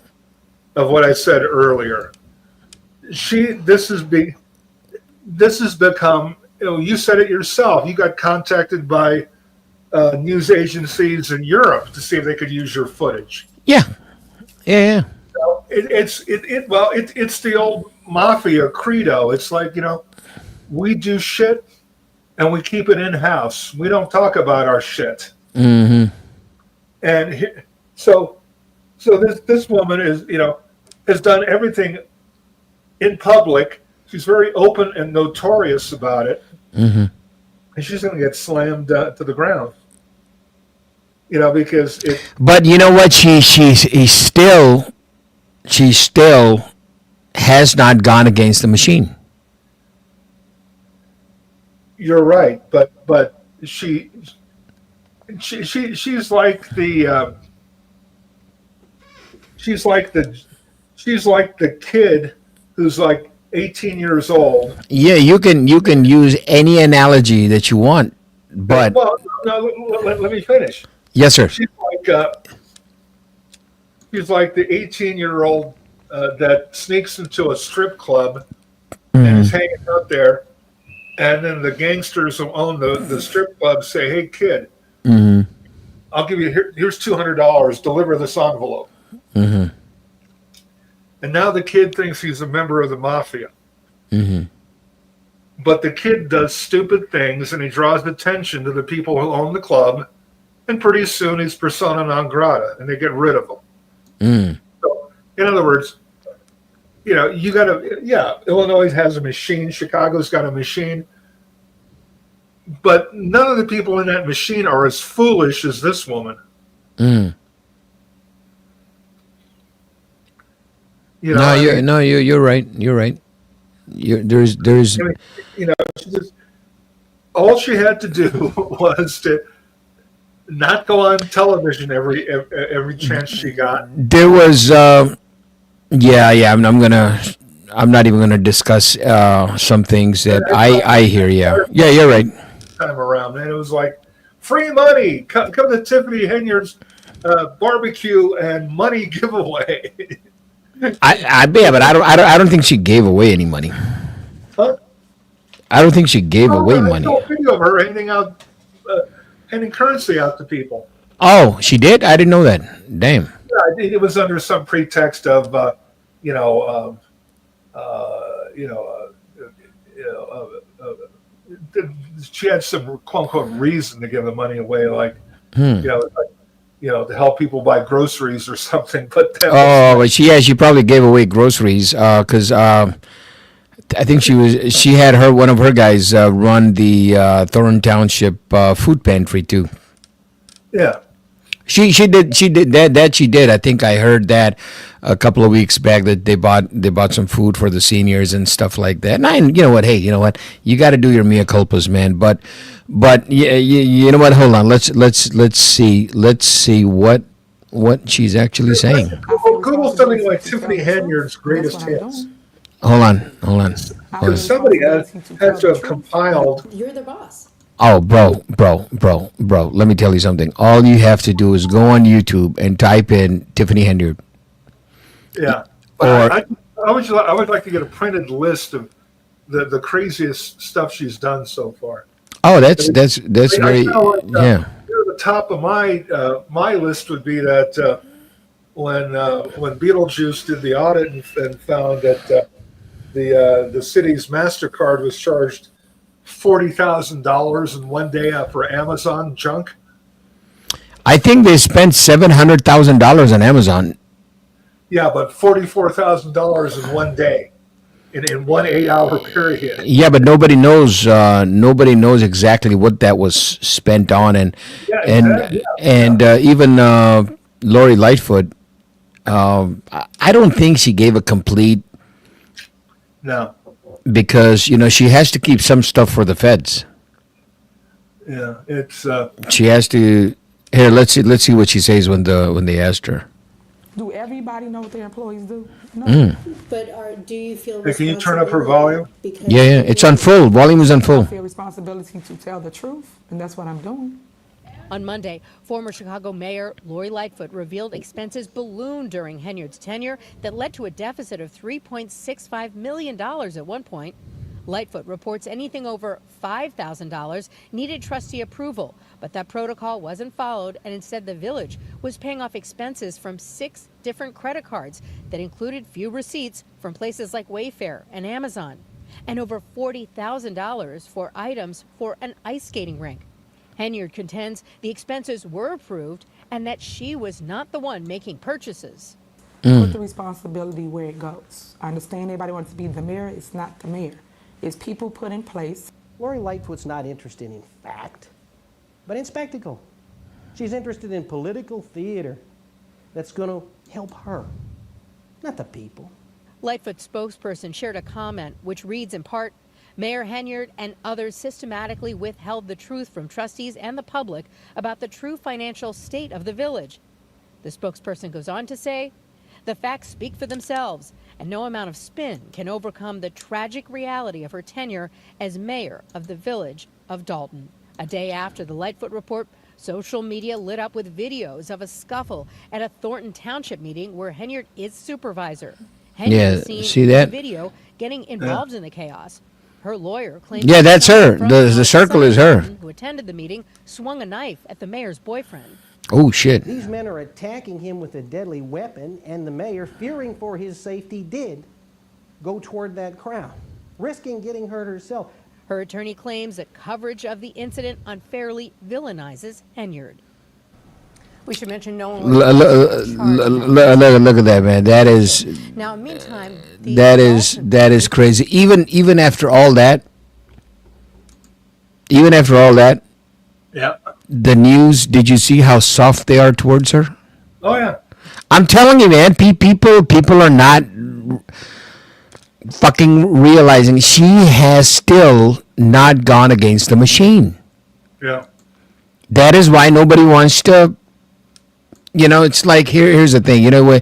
of what I said earlier. this has become, you said it yourself. You got contacted by news agencies in Europe to see if they could use your footage. Yeah. Yeah. So it's the old mafia credo. It's like, we do shit and we keep it in house. We don't talk about our shit. Mm-hmm. And so this woman is, has done everything in public. She's very open and notorious about it. Mm-hmm. And she's going to get slammed to the ground. Because it. But you know what? She still has not gone against the machine. You're right, but she's like the she's like the kid who's like 18 years old. Yeah, you can use any analogy that you want, but Well, no, let me finish. yes, sir. She's like the 18-year-old that sneaks into a strip club and is hanging out there, and then the gangsters who own the strip club say, "Hey, kid, I'll give you here's $200. Deliver this envelope." Mm-hmm. And now the kid thinks he's a member of the mafia. Mm-hmm. But the kid does stupid things, and he draws attention to the people who own the club, and pretty soon he's persona non grata, and they get rid of him. Mm. So, in other words, you got to, Illinois has a machine, Chicago's got a machine, but none of the people in that machine are as foolish as this woman. Mm. You're right. You're right. There's all she had to do was to not go on television every chance she got. there was I'm not even gonna discuss some things that I hear. Yeah, you're right. Time around, and it was like free money. Come to Tiffany Henyard's barbecue and money giveaway. But I don't think she gave away any money. Huh? I don't think she gave away I money. saw a video of her handing currency out to people. Oh, she did? I didn't know that. Damn. Yeah, it was under some pretext of, she had some quote unquote reason to give the money away, like, to help people buy groceries or something. But But she probably gave away groceries because I think she had one of her guys run the Thornton Township food pantry too. yeah. She did that she did. I think I heard that a couple of weeks back that they bought some food for the seniors and stuff like that. And you know what? Hey, you know what? You got to do your mea culpas, man. But yeah, you know what? Hold on. Let's see what she's actually saying. Google something like Tiffany Henyard's greatest hits. Hold on. Because somebody has to have compiled. You're the boss. Oh, bro. Let me tell you something. All you have to do is go on YouTube and type in Tiffany Henyard. Yeah. Or- I would like to get a printed list of the craziest stuff she's done so far. Oh, that's very yeah. Near the top of my list would be that when Beetlejuice did the audit and found that the city's MasterCard was charged $40,000 in one day for Amazon junk. I think they spent $700,000 on Amazon. Yeah, but $44,000 in one day, in 1 8-hour period. Yeah, but nobody knows exactly what that was spent on, and even Lori Lightfoot. I don't think she gave a complete. No. Because she has to keep some stuff for the feds. Yeah, it's. She has to. Here, let's see what she says when they asked her. Do everybody know what their employees do? No. But do you feel Hey, can you turn up her responsibility volume? because Yeah, it's on full. Volume is on I full. feel responsibility to tell the truth, and that's what I'm doing. On Monday, former Chicago Mayor Lori Lightfoot revealed expenses ballooned during Henyard's tenure that led to a deficit of $3.65 million at one point. Lightfoot reports anything over $5,000 needed trustee approval, but that protocol wasn't followed, and instead the village was paying off expenses from 6 different credit cards that included few receipts from places like Wayfair and Amazon, and over $40,000 for items for an ice skating rink. Henyard contends the expenses were approved and that she was not the one making purchases. Put the responsibility where it goes. I understand everybody wants to be the mayor. It's not the mayor. It's people put in place. Lori Lightfoot's not interested in fact, but in spectacle. She's interested in political theater that's going to help her, not the people. Lightfoot's spokesperson shared a comment which reads in part, Mayor Henyard and others systematically withheld the truth from trustees and the public about the true financial state of the village. The spokesperson goes on to say, the facts speak for themselves, and no amount of spin can overcome the tragic reality of her tenure as mayor of the village of Dalton. A day after the Lightfoot report, social media lit up with videos of a scuffle at a Thornton Township meeting where Henyard is supervisor. Henyard is seen see in that? the video getting involved in the chaos. Her lawyer claims Yeah, that's her. from The circle is her. someone who attended the meeting swung a knife at the mayor's boyfriend. Oh, shit. These men are attacking him with a deadly weapon, and the mayor, fearing for his safety, did go toward that crowd, risking getting hurt herself. Her attorney claims that coverage of the incident unfairly villainizes Henyard. We should mention no one was Look at that, man. That is Now, meantime, the that is crazy. Even after all that, Yeah. the news. Did you see how soft they are towards her? Oh yeah. I'm telling you, man. People are not fucking realizing she has still not gone against the machine. Yeah. That is why nobody wants to. You know, it's like here's the thing. You know, where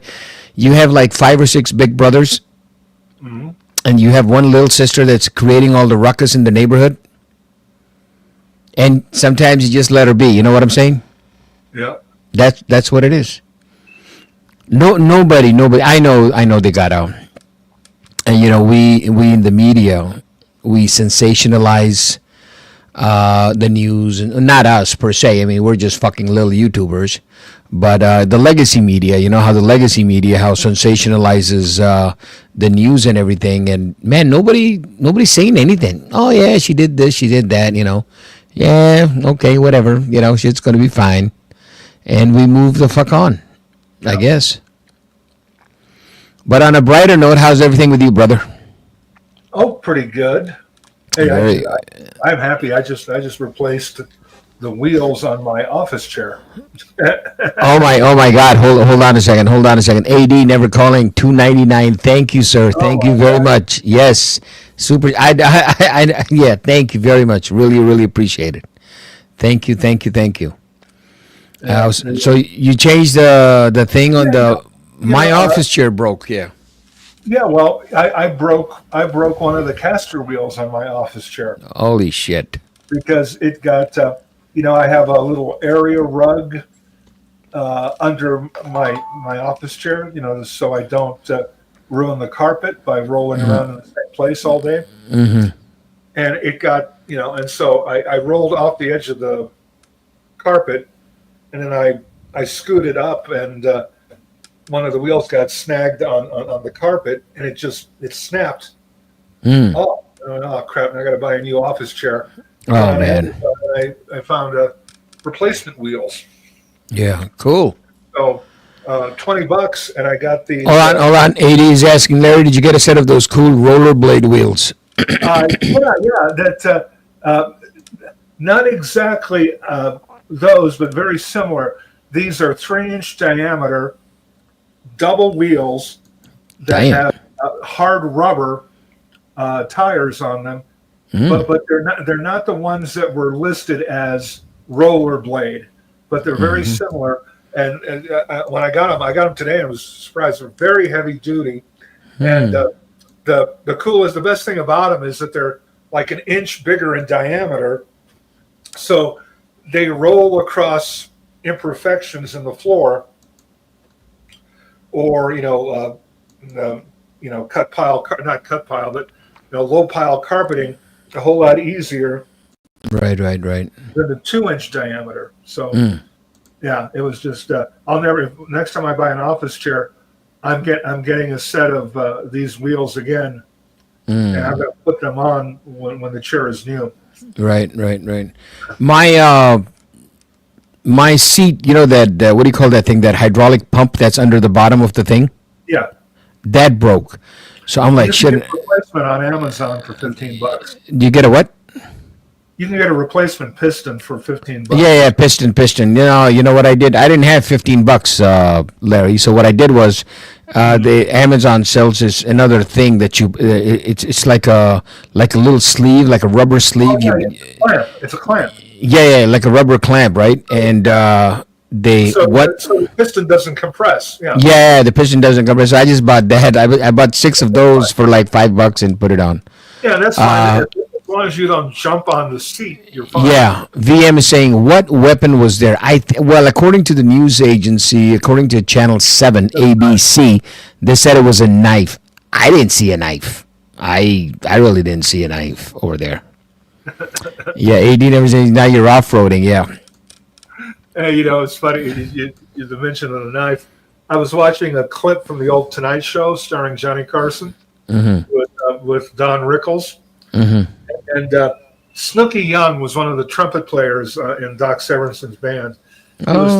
you have like 5 or 6 big brothers, and you have one little sister that's creating all the ruckus in the neighborhood. And sometimes you just let her be. You know what I'm saying? Yeah. That's what it is. Nobody. I know they got out. And you know, we in the media, we sensationalize the news, and not us per se. I mean, we're just fucking little YouTubers. But the legacy media, you know how the legacy media how sensationalizes the news and everything. And man, nobody's saying anything. Oh yeah, she did this, she did that. You know, yeah, okay, whatever. You know, shit's gonna be fine, and we move the fuck on, I guess. But on a brighter note, how's everything with you, brother? Oh, pretty good. Hey, Very- I'm happy. I just replaced the wheels on my office chair. Oh my God! Hold on a second. AD never calling 299. Thank you, sir. Thank you very much. Yes, super. Yeah. Thank you very much. Really appreciate it. Thank you. So you changed the thing on the my office chair broke. Yeah. Yeah, well, I broke one of the caster wheels on my office chair Holy shit. because it got I have a little area rug under my office chair, so I don't ruin the carpet by rolling around in the same place all day. Mm-hmm. And it got and so I rolled off the edge of the carpet, and then I scooted up, and one of the wheels got snagged on the carpet, and it snapped. Oh crap! I got to buy a new office chair. Oh man. I found replacement wheels. Yeah. Cool. So $20, and I got the. Hold on. AD is asking Larry, did you get a set of those cool rollerblade wheels? Yeah. That not exactly those, but very similar. These are 3-inch diameter double wheels that Damn. have hard rubber tires on them, but they're not the ones that were listed as rollerblade, but they're very similar. And when I got them today, and I was surprised. They're very heavy duty, and the best thing about them is that they're like an inch bigger in diameter, so they roll across imperfections in the floor, or not cut pile, but low pile carpeting a whole lot easier Right. than the 2-inch diameter. So yeah, it was just next time I buy an office chair, I'm getting a set of these wheels again, and I'm going to put them on when the chair is new. Right. My seat, that what do you call that thing? That hydraulic pump that's under the bottom of the thing Yeah. that broke. So I'm like, You can shit. get a replacement on Amazon for $15. You get a what? You can get a replacement piston for $15. Yeah, piston. You know what I did? I didn't have $15, Larry. So what I did was, the Amazon sells this another thing that it's like a little sleeve, like a rubber sleeve. It's a clamp. Yeah, like a rubber clamp, right? And So the piston doesn't compress. Yeah. Yeah, the piston doesn't compress. So I just bought that. I bought 6 of those for like $5 and put it on. Yeah, that's fine. As long as you don't jump on the seat, you're fine. Yeah, VM is saying, what weapon was there? Well, according to the news agency, according to Channel 7, ABC, they said it was a knife. I didn't see a knife. I really didn't see a knife over there. Yeah, AD never says, now you're off-roading, yeah. Hey, it's funny. You mentioned of the knife. I was watching a clip from the old Tonight Show starring Johnny Carson with Don Rickles. And Snooky Young was one of the trumpet players in Doc Severson's band. He was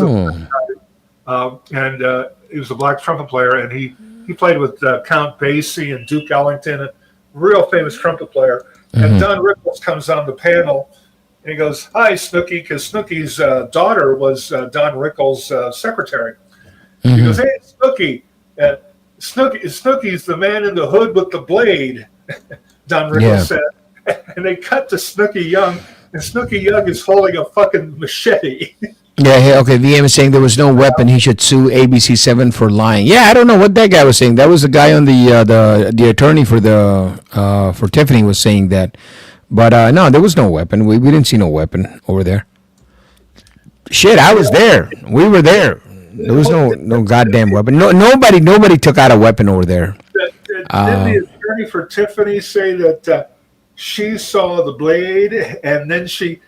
a black trumpet player, and he played with Count Basie and Duke Ellington, a real famous trumpet player. And Don Rickles comes on the panel, and he goes, "Hi, Snooky," because Snooky's daughter was Don Rickles' secretary. He goes, "Hey, Snooky, Snooky's the man in the hood with the blade," Don Rickles said. And they cut to Snooky Young, and Snooky Young is holding a fucking machete. Yeah, okay. VM is saying there was no weapon. He should sue ABC7 for lying. Yeah, I don't know what that guy was saying. That was the guy on the attorney for Tiffany was saying that. But no, there was no weapon. We didn't see no weapon over there. Shit, I was there. We were there. There was no goddamn weapon. Nobody took out a weapon over there. Didn't the attorney for Tiffany say that she saw the blade and then she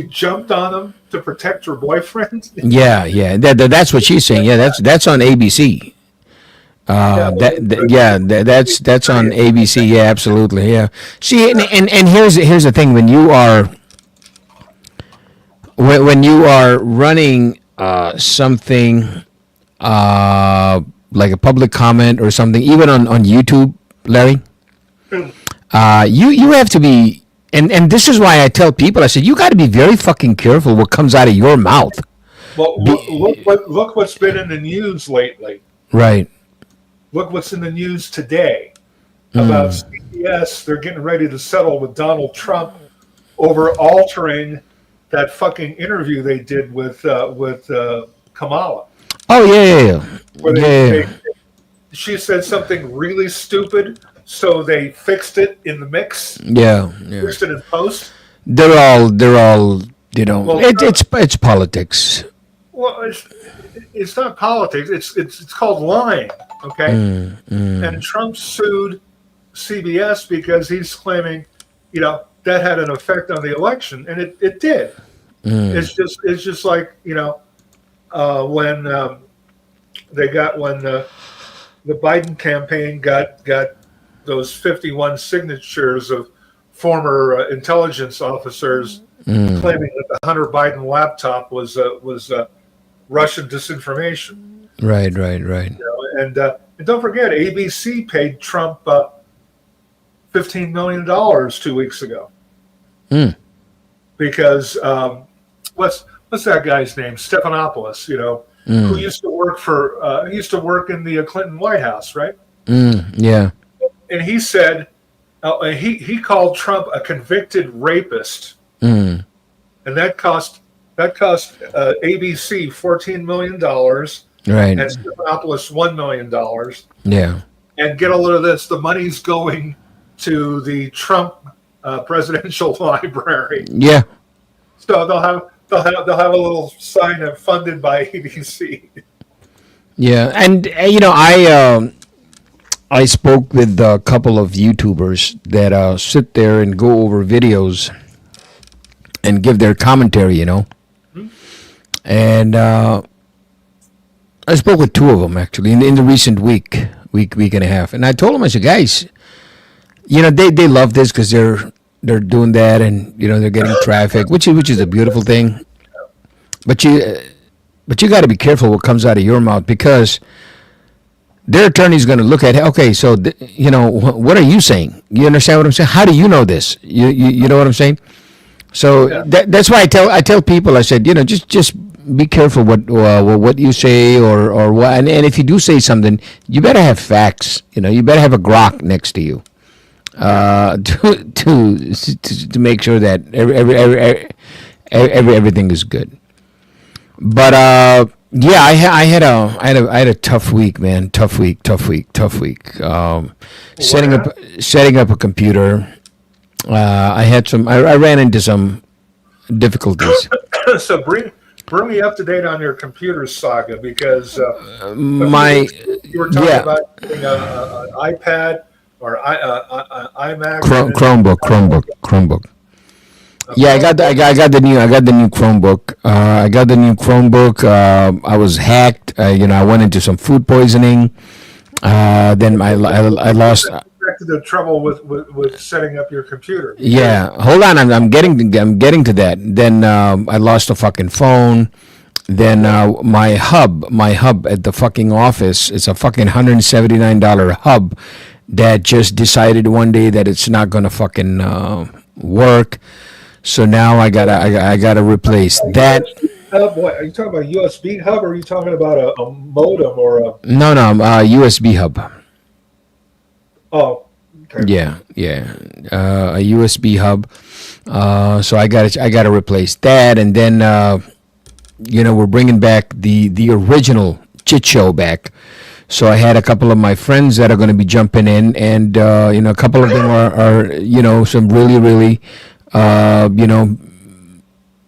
jumped on him to protect her boyfriend? Yeah. That's what she's saying. Yeah, that's on ABC. That's on ABC. Yeah, absolutely. Yeah. See, and here's the thing: when you are running something like a public comment or something, even on YouTube, Larry, you have to be, and this is why I tell people, I said, you got to be very fucking careful what comes out of your mouth. Well, look what's been in the news lately. Right. Look what's in the news today about CBS. They're getting ready to settle with Donald Trump over altering that fucking interview they did with Kamala. Oh yeah. She said something really stupid, so they fixed it in the mix. Yeah. Fixed it in post. They're all. Well, it's politics. Well, it's not politics. It's called lying. Okay. And Trump sued CBS because he's claiming, that had an effect on the election, and it did. It's just like when the Biden campaign got those 51 signatures of former intelligence officers claiming that the Hunter Biden laptop was Russian disinformation. Right. And don't forget, ABC paid Trump $15 million 2 weeks ago. Because what's that guy's name? Stephanopoulos, who used to work in the Clinton White House, right? Yeah. And he said he called Trump a convicted rapist, and that cost ABC $14 million. Right. And Stephanopoulos $1 million. Yeah. And get a load of this: the money's going to the Trump presidential library. Yeah. So they'll have a little sign of funded by ABC. Yeah, and I spoke with a couple of YouTubers that sit there and go over videos and give their commentary, And I spoke with two of them actually in the recent week and a half, and I told them, I said, guys, they love this because they're doing that, and they're getting traffic, which is a beautiful thing. But you got to be careful what comes out of your mouth, because their attorney's going to look at, okay, so what are you saying? You understand what I'm saying? How do you know this? You know what I'm saying? So that's why I tell people, I said, just be careful what you say or what, and if you do say something, you better have facts. You better have a grok next to you, to make sure that everything is good. But yeah, I had a tough week, man. Tough week. Setting up a computer. I ran into some difficulties. So bring me up to date on your computer saga, because you were talking about getting an iPad or iMac. Chromebook. Yeah, I got the new Chromebook. I was hacked. I went into some food poisoning. Then I lost. The trouble with setting up your computer. Yeah, hold on. I'm getting to that. Then I lost a fucking phone. Then my hub at the fucking office. It's a fucking $179 hub that just decided one day that it's not gonna fucking work. So now I gotta replace that. What are you talking about? A USB hub, or are you talking about a modem or a? No, USB hub. Oh. Okay. Yeah. A USB hub. So I gotta replace that, and then we're bringing back the original Chit Show back. So I had a couple of my friends that are going to be jumping in, and a couple of them are some really, really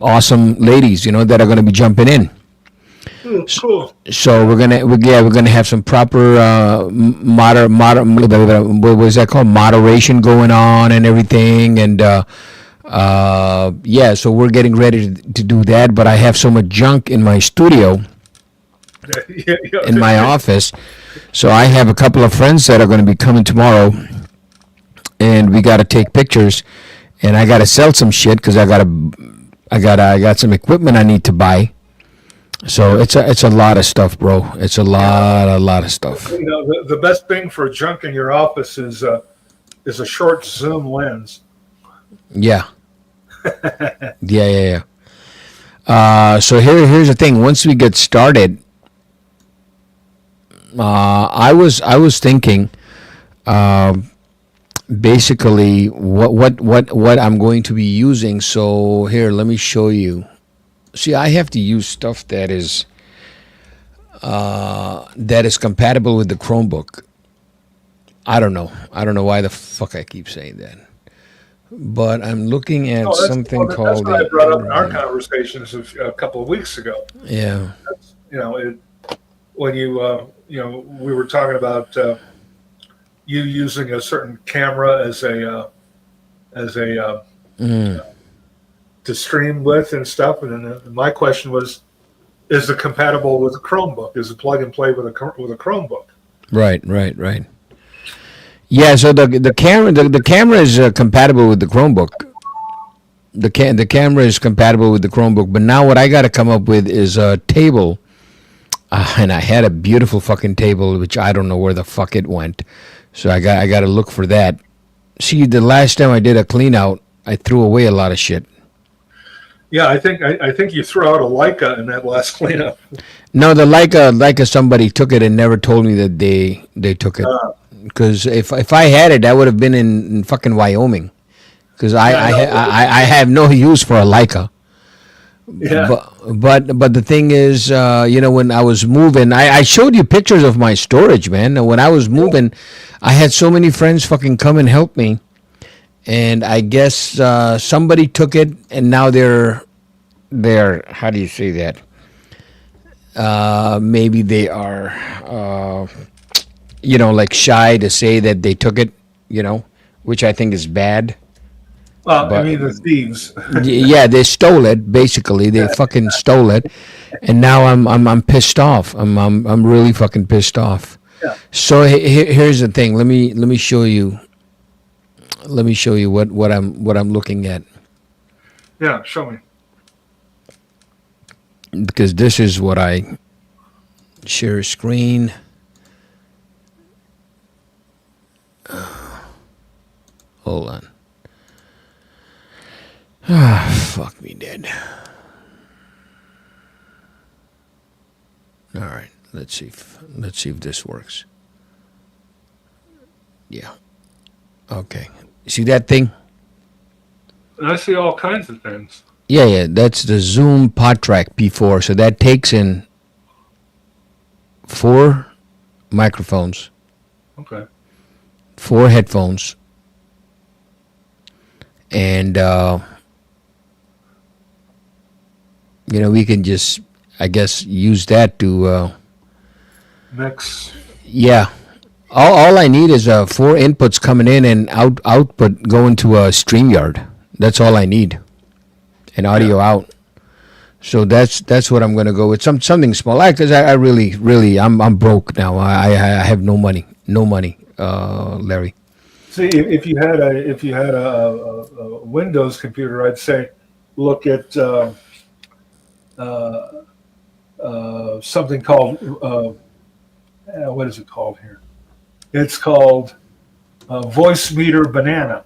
awesome ladies, that are going to be jumping in. Cool. So we're gonna have some proper what was that called, moderation going on and everything, and so we're getting ready to do that. But I have so much junk in my studio, in my office, so I have a couple of friends that are going to be coming tomorrow, and we got to take pictures, and I got to sell some shit because I got some equipment I need to buy. So it's a lot of stuff, bro. It's a lot of stuff. The best thing for junk in your office is a short zoom lens. Yeah. Yeah. So here's the thing. Once we get started, I was thinking, basically what I'm going to be using. So here, let me show you. See, I have to use stuff that is compatible with the Chromebook. I don't know why the fuck I keep saying that. But I'm looking at something called. That's what I brought up in our conversations a couple of weeks ago. Yeah. When we were talking about you using a certain camera as a to stream with and stuff, and then my question was, is it compatible with a Chromebook? Is it plug and play with a Chromebook? Right. Yeah, so the camera is compatible with the Chromebook. The camera is compatible with the Chromebook, but now what I got to come up with is a table, and I had a beautiful fucking table, which I don't know where the fuck it went. So I got to look for that. See, the last time I did a clean out, I threw away a lot of shit. Yeah, I think you threw out a Leica in that last cleanup. No, the Leica somebody took it and never told me that they took it. Because if I had it, that would have been in fucking Wyoming. Because I have no use for a Leica. Yeah. But the thing is, when I was moving, I showed you pictures of my storage, man. When I was moving, I had so many friends fucking come and help me. And I guess somebody took it, and now they're how do you say that? Maybe they are like shy to say that they took it, which I think is bad. Well, I But mean, the thieves. yeah, they stole it. Basically, they fucking stole it, and now I'm pissed off. I'm really fucking pissed off. Yeah. So here's the thing. Let me show you. Let me show you what I'm looking at, Yeah, show me. because this is what I share screen. Hold on. Fuck me dead. All right, let's see if this works. Yeah. Okay. See that thing? And I see all kinds of things. Yeah, that's the Zoom PodTrack P4. So that takes in 4 microphones, Okay. 4 headphones, and we can just, I guess, use that to Mix. yeah. All I need is 4 inputs coming in and output going to a StreamYard. That's all I need, and audio out. So that's what I'm gonna go with. Something small, because I really I'm broke now. I have no money, Larry. See, if you had a Windows computer, I'd say look at something called what is it called here? It's called Voice Meter Banana.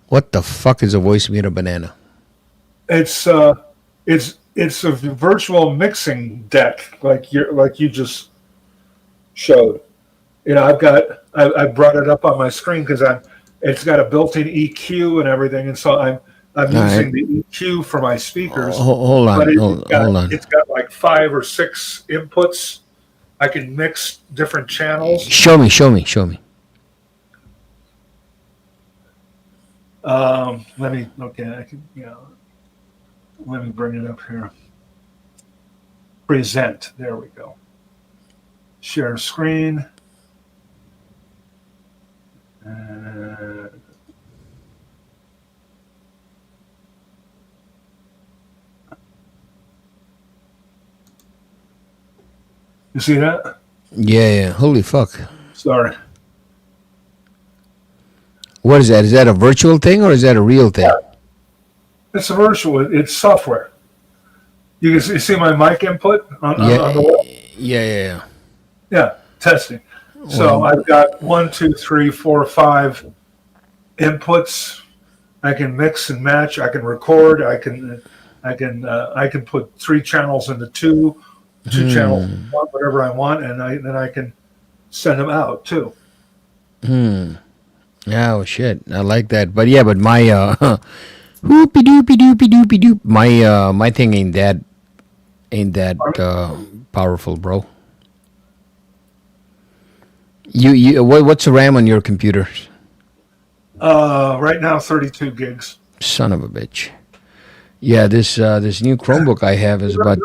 What the fuck is a voice meter banana? It's a virtual mixing deck like you just showed. I brought it up on my screen because it's got a built-in EQ and everything, and so I'm using the EQ for my speakers. Hold on, But hold on. It's got like 5 or 6 inputs. I can mix different channels. Show me. Let me let me bring it up here. Present. There we go. Share screen. You see that? Yeah. Holy fuck. Sorry. What is that? Is that a virtual thing or is that a real thing? It's a virtual. It's software. You see my mic input on the web? Yeah. Yeah, testing. So I've got 1, 2, 3, 4, 5 inputs. I can mix and match. I can record. I can put 3 channels into 2 channels, whatever I want, and then I can send them out too. Oh shit, I like that. But my whoopie doopie doopie doopie doop. My thing ain't that powerful, bro. What's the RAM on your computer? Right now, 32 gigs. Son of a bitch. Yeah, this new Chromebook I have is about.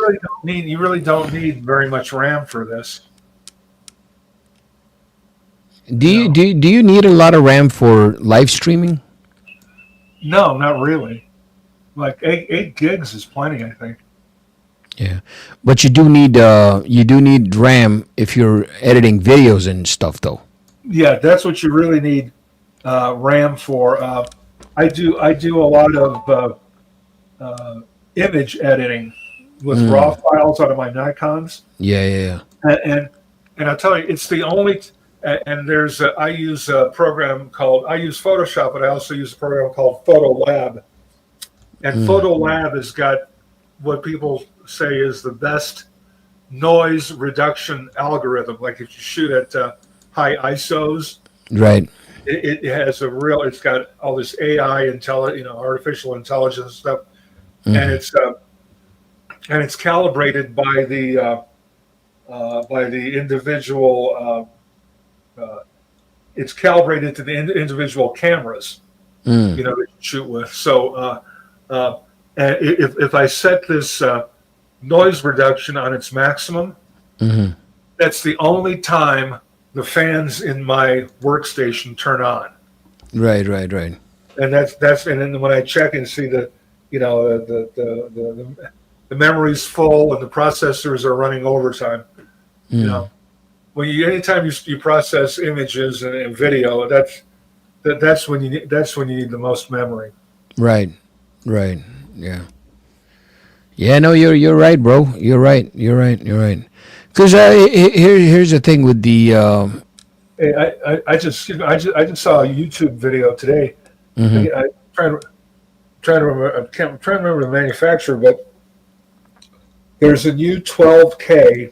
You really don't need very much RAM for this. Do you need a lot of RAM for live streaming? No, not really. Like 8 gigs is plenty, I think. Yeah, but you do need RAM if you're editing videos and stuff, though. Yeah, that's what you really need RAM for. I do a lot of image editing with RAW files out of my Nikons. Yeah. And I'll tell you, it's the only. And I use a program I use Photoshop, but I also use a program called PhotoLab. And PhotoLab has got what people say is the best noise reduction algorithm. Like if you shoot at high ISOs, right? It has it's got all this AI artificial intelligence stuff, and it's calibrated by the individual. It's calibrated to the individual cameras, that you shoot with. So, and if I set this noise reduction on its maximum, that's the only time the fans in my workstation turn on. Right. And that's and then when I check and see the the memory's full and the processors are running overtime. You know, anytime you process images and video, that's when you need the most memory. Right. Yeah. Yeah. No, you're right, bro. You're right. Because here's the thing with the. Hey, I just saw a YouTube video today. I trying to remember. I can't trying to remember the manufacturer, but there's a new 12K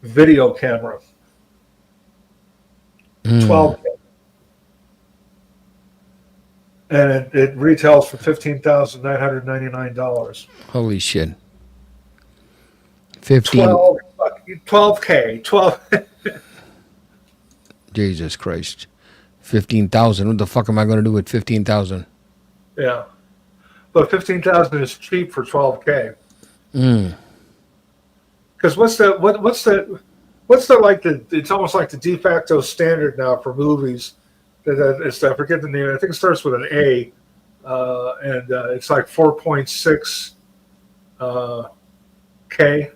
video camera. 12K. And it retails for $15,999. Holy shit. 15. 12K. 12. Jesus Christ. 15,000. What the fuck am I going to do with 15,000? Yeah. But 15,000 is cheap for 12K. Because what's the like it's almost like the de facto standard now for movies. It's, I forget the name. I think it starts with an A, and it's like 4.6 K.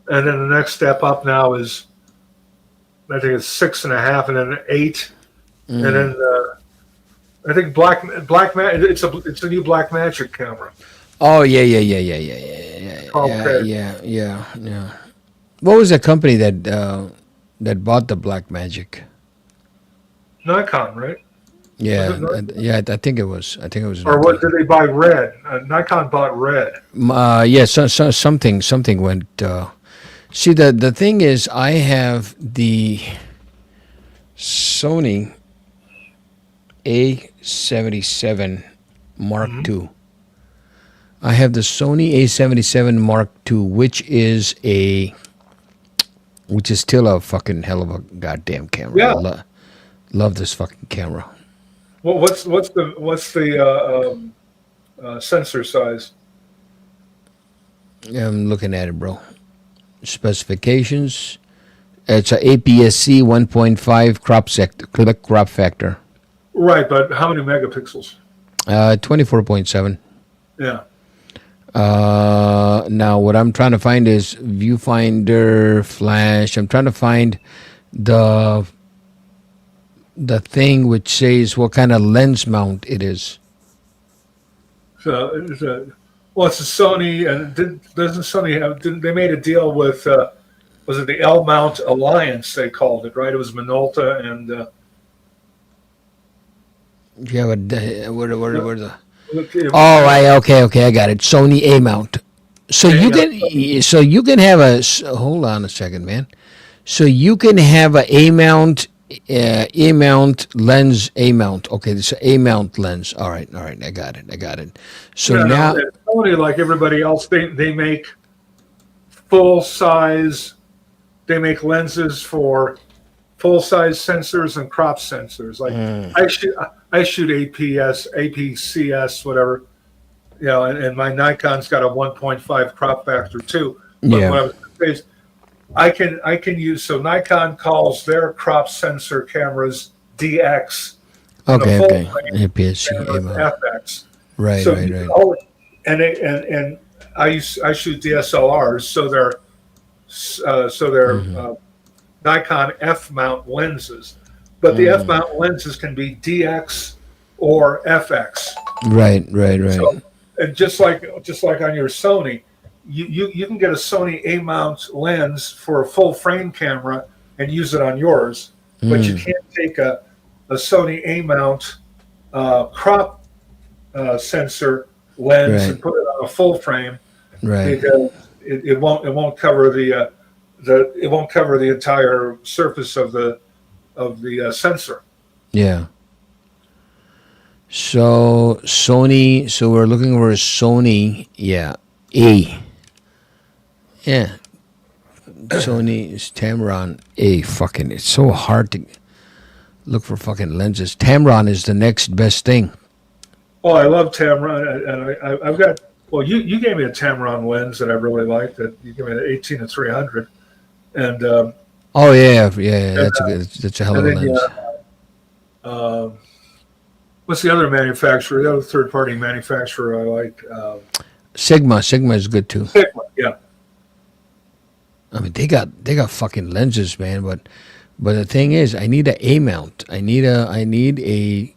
And then the next step up now is, I think it's 6.5, and then 8, and then I think it's a new Blackmagic camera. Oh yeah. Okay. Yeah. What was the company that bought the Blackmagic? Nikon, right? Yeah, Was I think it was. Or what did they buy? Red. Nikon bought Red. Yeah, something went. See, the thing is, I have the Sony A77 Mark II. I have the Sony A77 Mark II, which is still a fucking hell of a goddamn camera. Yeah. Love this fucking camera. Well, what's the sensor size? I'm looking at it, bro. Specifications. It's a APS-C 1.5 crop factor. Right, but how many megapixels? 24.7. Yeah. Now, what I'm trying to find is viewfinder, flash. I'm trying to find the thing which says what kind of lens mount it is. So it's a Sony, and doesn't Sony have? They made a deal with? Was it the L Mount Alliance? They called it, right? It was Minolta and. Yeah, but where the? Okay, I got it. Sony A mount. So you can have a. Hold on a second, man. So you can have a A mount lens. A mount. Okay, this is A mount lens. All right. I got it. So now, Sony, like everybody else, they make full size. They make lenses for full size sensors and crop sensors. Like I shoot APCS, whatever, and my Nikon's got a 1.5 crop factor too. But what I was going to say is, I can use, so Nikon calls their crop sensor cameras DX. Okay. APS-C, FX. Right. And I shoot DSLRs, so they're Nikon F mount lenses, but the F mount lenses can be DX or FX. Right. So, and just like on your Sony, you can get a Sony A mount lens for a full frame camera and use it on yours, but you can't take a Sony A mount crop sensor lens and put it on a full frame, because it won't cover the entire surface of the sensor. Yeah. So Sony. So we're looking for a Sony. Yeah. A. Yeah. Sony's Tamron A. Fucking, it's so hard to look for fucking lenses. Tamron is the next best thing. Oh, I love Tamron, and I've got. Well, you gave me a Tamron lens that I really liked. That you gave me an 18-300, and Oh yeah. That's a hell of and a then lens. What's the other manufacturer? The other third-party manufacturer I like? Sigma is good too. Sigma. Yeah. I mean, they got fucking lenses, man. But the thing is, I need a A mount. I need a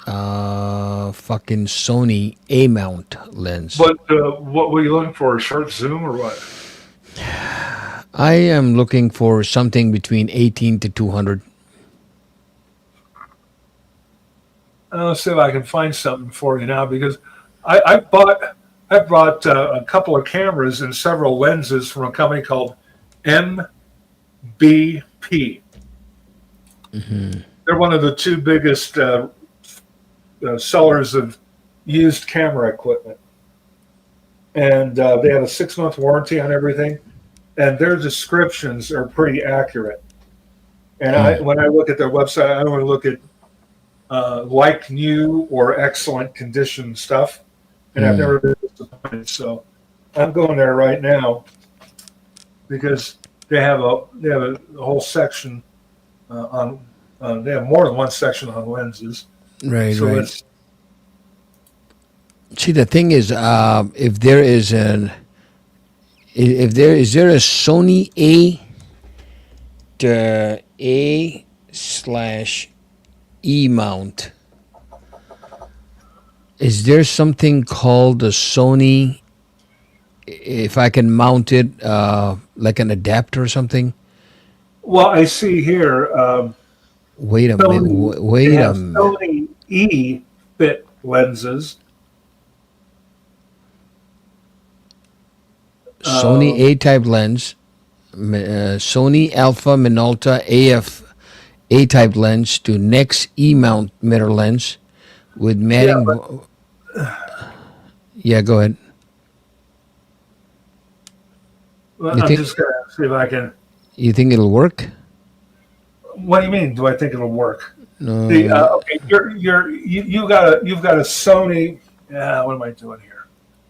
fucking Sony A mount lens. What were you looking for? A short zoom or what? I am looking for something between 18 to 200. Let's see if I can find something for you now because I bought a couple of cameras and several lenses from a company called MBP. They're one of the two biggest sellers of used camera equipment, and they have a 6-month warranty on everything, and their descriptions are pretty accurate. And when I look at their website, I only look at like new or excellent condition stuff, and I've never been disappointed. So I'm going there right now because they have a whole section on. They have more than one section on lenses. Right, So right. See, the thing is, if there is a Sony A/E mount? Is there something called a Sony? If I can mount it like an adapter or something? Well, I see here. Wait a minute. Wait they a have minute. Sony E fit lenses. Sony A-type lens, Sony Alpha Minolta AF A-type lens to Nex E-mount mirror lens with matting. Yeah, go ahead. Well, You I'm think- just gonna see if I can. You think it'll work? What do you mean? Do I think it'll work? No. Okay, you've got a Sony. What am I doing here?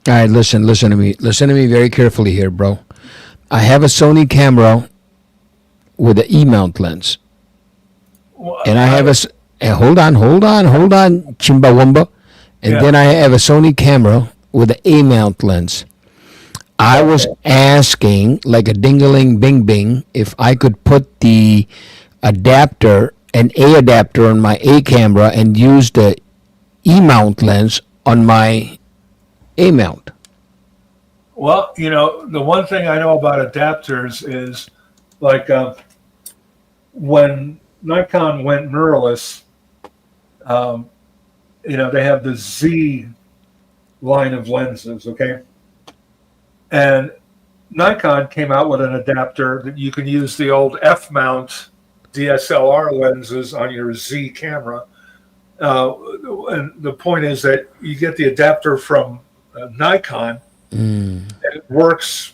All right, listen to me. Listen to me very carefully here, bro. I have a Sony camera with an E-mount lens. Well, And I have hold on, Chimbawamba. And Yeah. then I have a Sony camera with an A-mount lens. I was asking, like a ding-a-ling bing-bing, if I could put the adapter, an A adapter on my A camera and use the E-mount lens on my A mount. Well, the one thing I know about adapters is like when Nikon went mirrorless, they have the Z line of lenses, okay? And Nikon came out with an adapter that you can use the old F-mount DSLR lenses on your Z camera. And the point is that you get the adapter from Nikon, and it works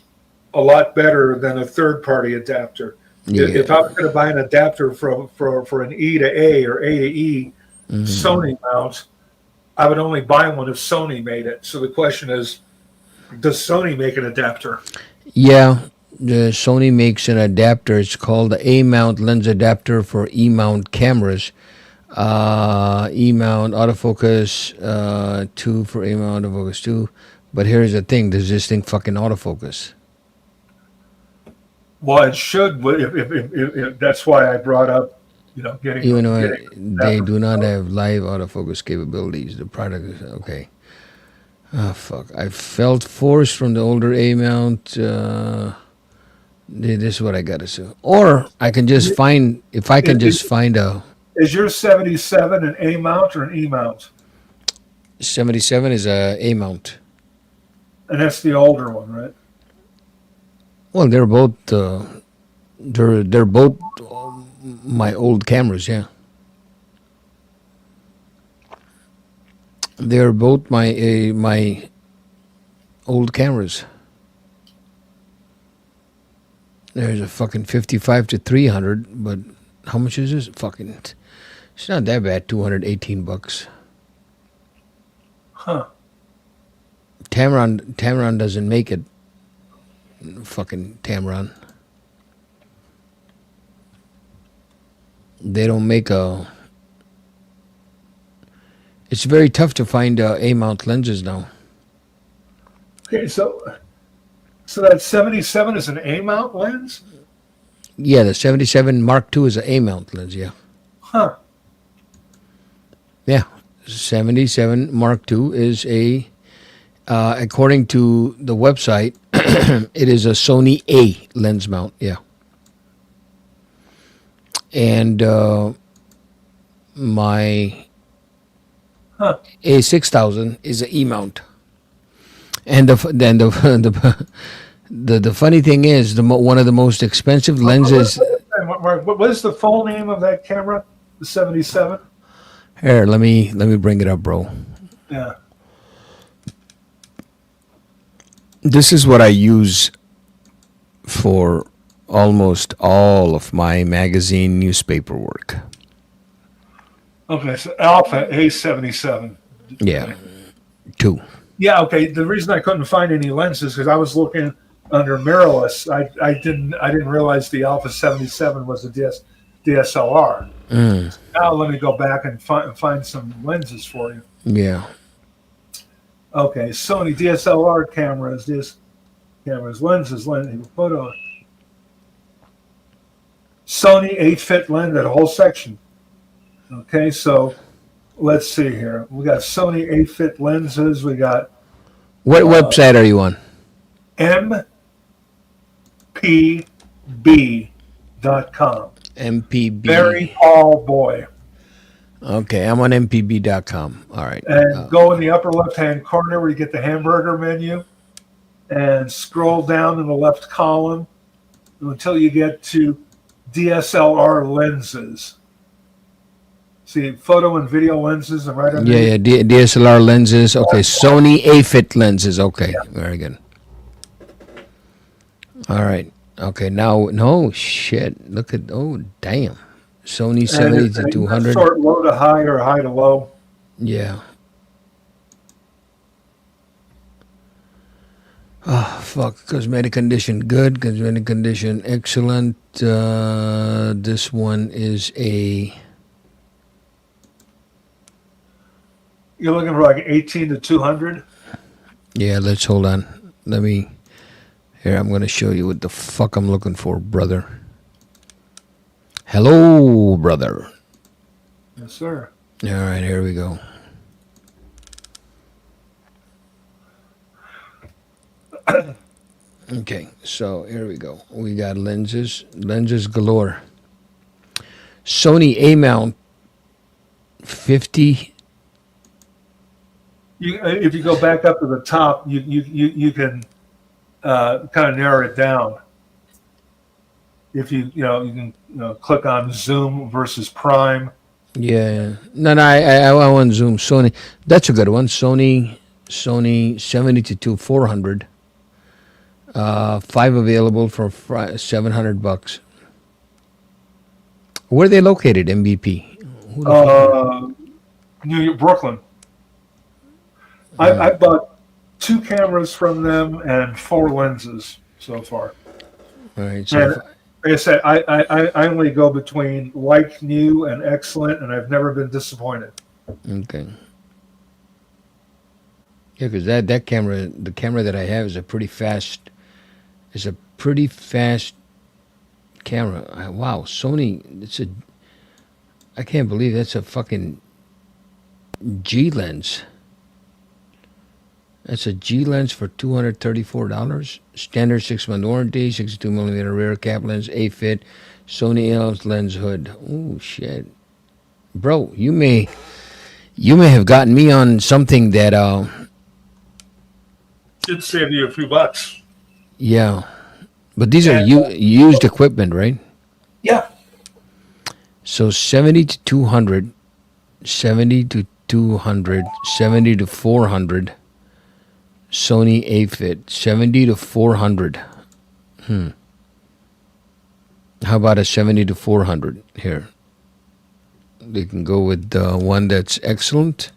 a lot better than a third-party adapter. Yeah. If I was going to buy an adapter for an E to A or A to E Sony mount, I would only buy one if Sony made it. So the question is, does Sony make an adapter? Yeah, the Sony makes an adapter. It's called the A-mount lens adapter for E-mount cameras. E-mount autofocus 2 for A-mount autofocus 2. But here's the thing: does this thing fucking autofocus? Well, it should. If that's why I brought up, getting. Even though getting they adapter. do not have live autofocus capabilities, the product is okay. Oh fuck! I felt force from the older A-mount. This is what I gotta do, or I can just find if I can just find a Is your 77 an A mount or an E mount? 77 is a A-mount. And that's the older one, right? Well, they're both they're both my old cameras. Yeah, they're both my old cameras. There's a fucking 55 to 300, but how much is this? Fucking, it's not that bad. $218. Huh. Tamron doesn't make it. Fucking Tamron. They don't make a. It's very tough to find A-mount lenses now. Okay, so that 77 is an A mount lens? Yeah, the 77 Mark II is an A-mount lens. Yeah, Huh. yeah. 77 Mark II is a. According to the website, it is a Sony A lens mount. Yeah, and my A6000 is an E mount. And the funny thing is, one of the most expensive lenses. What is the full name of that camera? The 77? Here, let me bring it up, bro. Yeah. This is what I use for almost all of my magazine newspaper work. Okay, so Alpha A77. Yeah, 2. Yeah, okay. The reason I couldn't find any lenses because I was looking under mirrorless. I didn't realize the Alpha 77 was a DSLR. Now let me go back and find some lenses for you. Yeah. Okay, Sony DSLR cameras, lenses, photo. Sony 8-fit lens, that whole section. Okay, so let's see here. We got Sony 8-fit lenses. We got. What website are you on? mpb.com. MPB. Very tall boy. Okay, I'm on mpb.com. All right. And go in the upper left-hand corner where you get the hamburger menu and scroll down in the left column until you get to DSLR lenses. See, photo and video lenses and right under. Yeah, DSLR lenses. Okay, Sony A-fit lenses. Okay, very good. All right. Okay, now, no, shit. Look at, oh, damn. Sony 70 to 200. Sort low to high or high to low. Yeah. Oh, fuck. Cosmetic condition, good. Cosmetic condition, excellent. This one is a... You're looking for like 18 to 200? Yeah, let's hold on. Let me... Here, I'm going to show you what the fuck I'm looking for, brother. Hello, brother. Yes, sir. All right, here we go. Okay, so here we go. We got lenses galore. Sony A-mount 50. If you go back up to the top, you can kind of narrow it down. If you can click on zoom versus prime. Yeah, no, I want zoom. Sony, that's a good one. Sony 70 to 400. 5 available for $700. Where are they located? MVP. New York, Brooklyn. I bought 2 cameras from them and 4 lenses so far. All right. So and like I said, I only go between like new and excellent, and I've never been disappointed. Okay. Yeah, because that camera, the camera that I have, is a pretty fast. It's a pretty fast camera. Wow, Sony. I can't believe that's a fucking G lens. That's a G lens for $234. Standard 6-month warranty, 62mm rear cap lens, A-fit, Sony lens hood. Oh shit, bro, you may have gotten me on something that Should save you a few bucks. Yeah, but these are used equipment, right? Yeah. So 70 to 200, 70 to 200, 70 to 400. Sony A-fit, 70 to 400. How about a 70 to 400 here? They can go with the one that's excellent.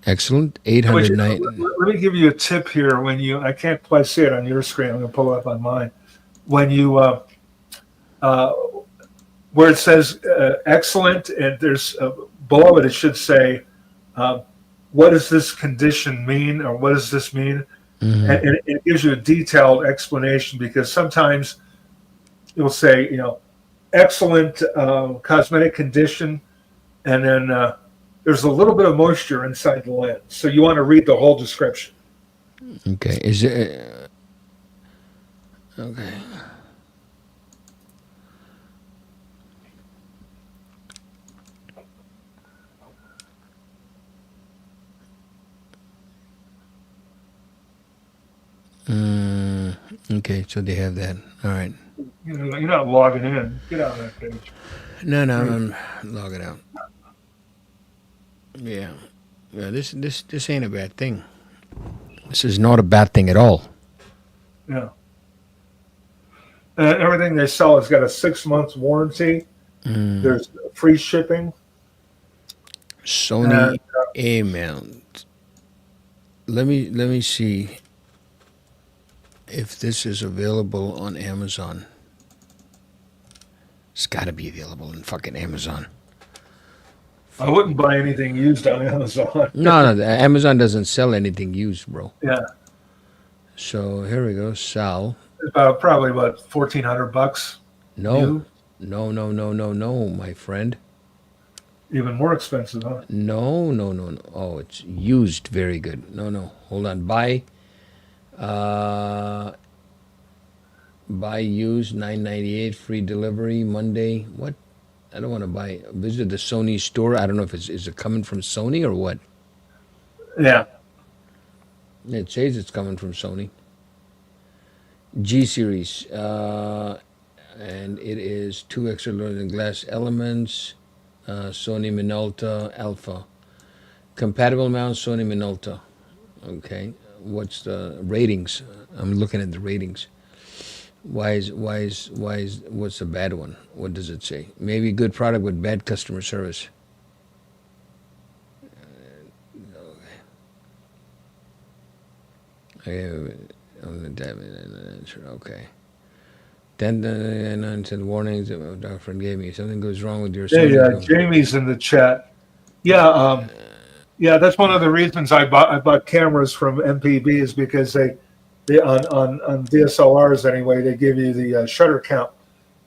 Excellent. 890. Let me give you a tip here. I can't quite see it on your screen. I'm going to pull it up on mine. When where it says excellent, and there's below it, it should say, what does this condition mean, or what does this mean? And it gives you a detailed explanation, because sometimes you'll say, excellent cosmetic condition, and then there's a little bit of moisture inside the lens. So you want to read the whole description. Okay. Is it okay? Okay, so they have that. All right. You're not logging in. Get out of that page. No, I'm logging out. Yeah. Yeah, this ain't a bad thing. This is not a bad thing at all. Yeah. Everything they sell has got a 6 months warranty. There's free shipping. Sony A mount. Let me see if this is available on Amazon. It's got to be available on fucking Amazon. I wouldn't buy anything used on Amazon. No, Amazon doesn't sell anything used, bro. Yeah. So here we go, Sal. Probably about $1,400. No, no, my friend. Even more expensive, huh? No. Oh, it's used. Very good. No. Hold on. Buy used $9.98, free delivery Monday. What? I don't want to buy. Visit the Sony store. I don't know if is it coming from Sony or what. Yeah. It says it's coming from Sony. G series, and it is 2 extra luminous glass elements. Sony Minolta Alpha. Compatible mount, Sony Minolta. Okay. What's the ratings? I'm looking at the ratings. What's the bad one? What does it say? Maybe good product with bad customer service. Okay. Okay. Then said warnings that my doctor friend gave me. Something goes wrong with your. Hey, Jamie's in the chat. Yeah, that's one of the reasons I bought cameras from MPB, is because they on DSLRs anyway, they give you the shutter count,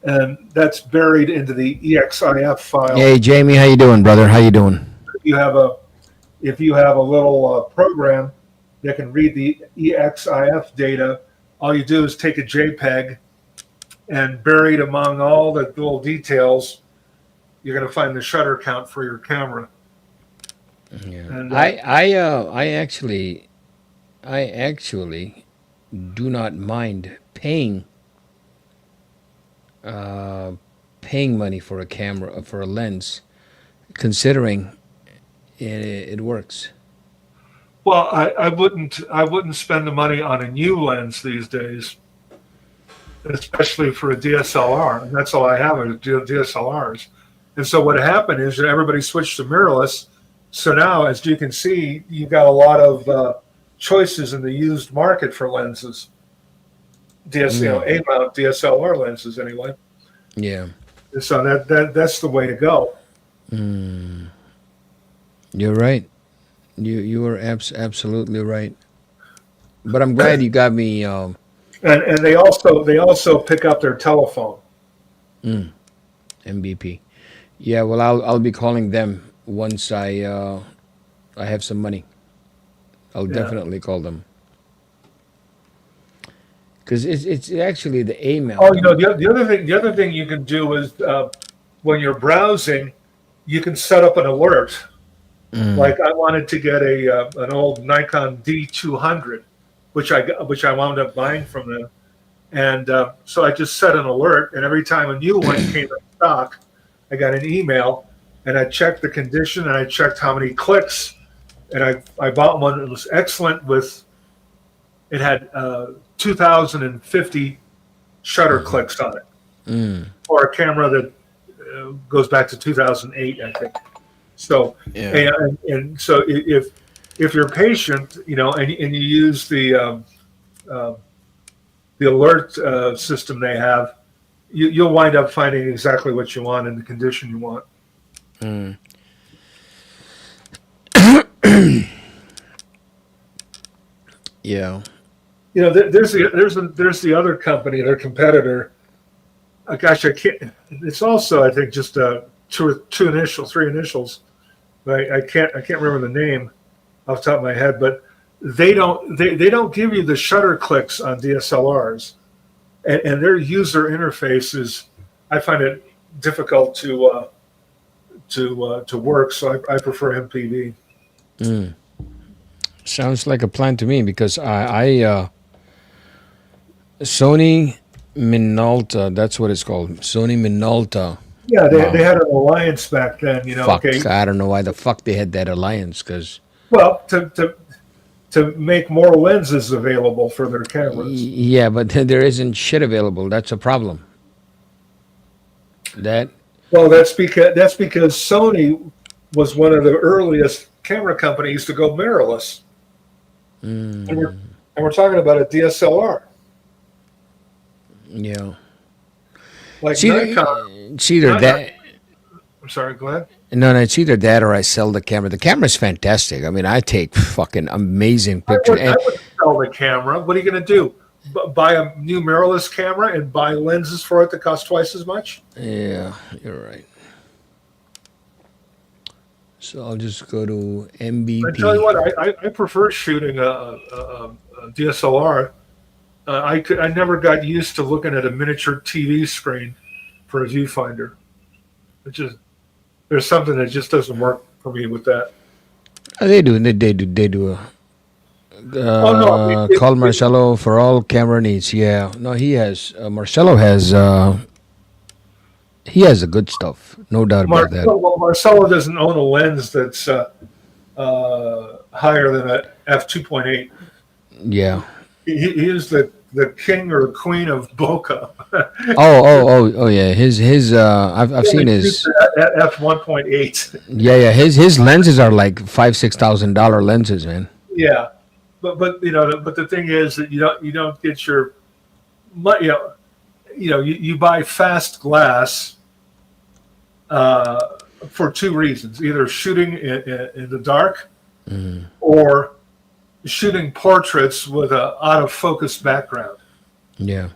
and that's buried into the EXIF file. Hey Jamie, how you doing, brother? How you doing? If you have a little program that can read the EXIF data, all you do is take a JPEG, and buried among all the little details, you're going to find the shutter count for your camera. Yeah. And, I actually do not mind paying money for a camera, for a lens, considering it works. Well, I wouldn't spend the money on a new lens these days, especially for a DSLR. And that's all I have are DSLRs. And so what happened is that everybody switched to mirrorless. So now, as you can see, you've got a lot of choices in the used market for lenses. A-mount DSLR lenses, anyway. Yeah. And so that's the way to go. You're right. You are absolutely right. But I'm glad you got me. And they also pick up their telephone. MVP. Yeah. Well, I'll be calling them once I have some money. I'll definitely call them. Because it's actually the A mount. Oh, the other thing you can do is when you're browsing, you can set up an alert. Like I wanted to get an old Nikon D200, which I wound up buying from them, and so I just set an alert, and every time a new one came in stock, I got an email, and I checked the condition, and I checked how many clicks, and I bought one that was excellent it had 2,050 shutter clicks on it, for a camera that goes back to 2008, I think. So and so if you're patient, and you use the alert system they have, you'll wind up finding exactly what you want in the condition you want. Yeah. You know, there's the other company, their competitor. Gosh, I can't. It's also, I think, just three initials. But I can't remember the name off the top of my head. But they don't give you the shutter clicks on DSLRs, and their user interface is, I find it difficult to work. So I prefer MPV. Sounds like a plan to me because I Sony Minolta, that's what it's called. Sony Minolta. Yeah, they had an alliance back then. You know, Fuck, okay. I don't know why the fuck they had that alliance because. Well, to make more lenses available for their cameras. Yeah, but there isn't shit available. That's a problem. Well, that's because Sony was one of the earliest camera companies to go mirrorless. And we're talking about a DSLR. Yeah. Like Nikon. It's either that. I'm sorry, go ahead. No, it's either that or I sell the camera. The camera's fantastic. I mean, I take fucking amazing pictures. I would sell the camera. What are you going to do? Buy a new mirrorless camera and buy lenses for it that cost twice as much? Yeah, you're right. So I'll just go to MBP. I tell you what, I prefer shooting a DSLR. I never got used to looking at a miniature TV screen for a viewfinder. There's something that just doesn't work for me with that. They do. No, Call Marcelo for all camera needs. Yeah, no, he has. Marcelo has. He has the good stuff, no doubt about that. Marcelo doesn't own a lens that's higher than a f2.8. Yeah. He is the king or queen of bokeh. Oh, yeah. His. I've seen his at f1.8. Yeah. His lenses are like $5,000-$6,000 lenses, man. Yeah, but the thing is that you don't get your, you buy fast glass for two reasons: either shooting in the dark, or shooting portraits with a out of focus background. Yeah.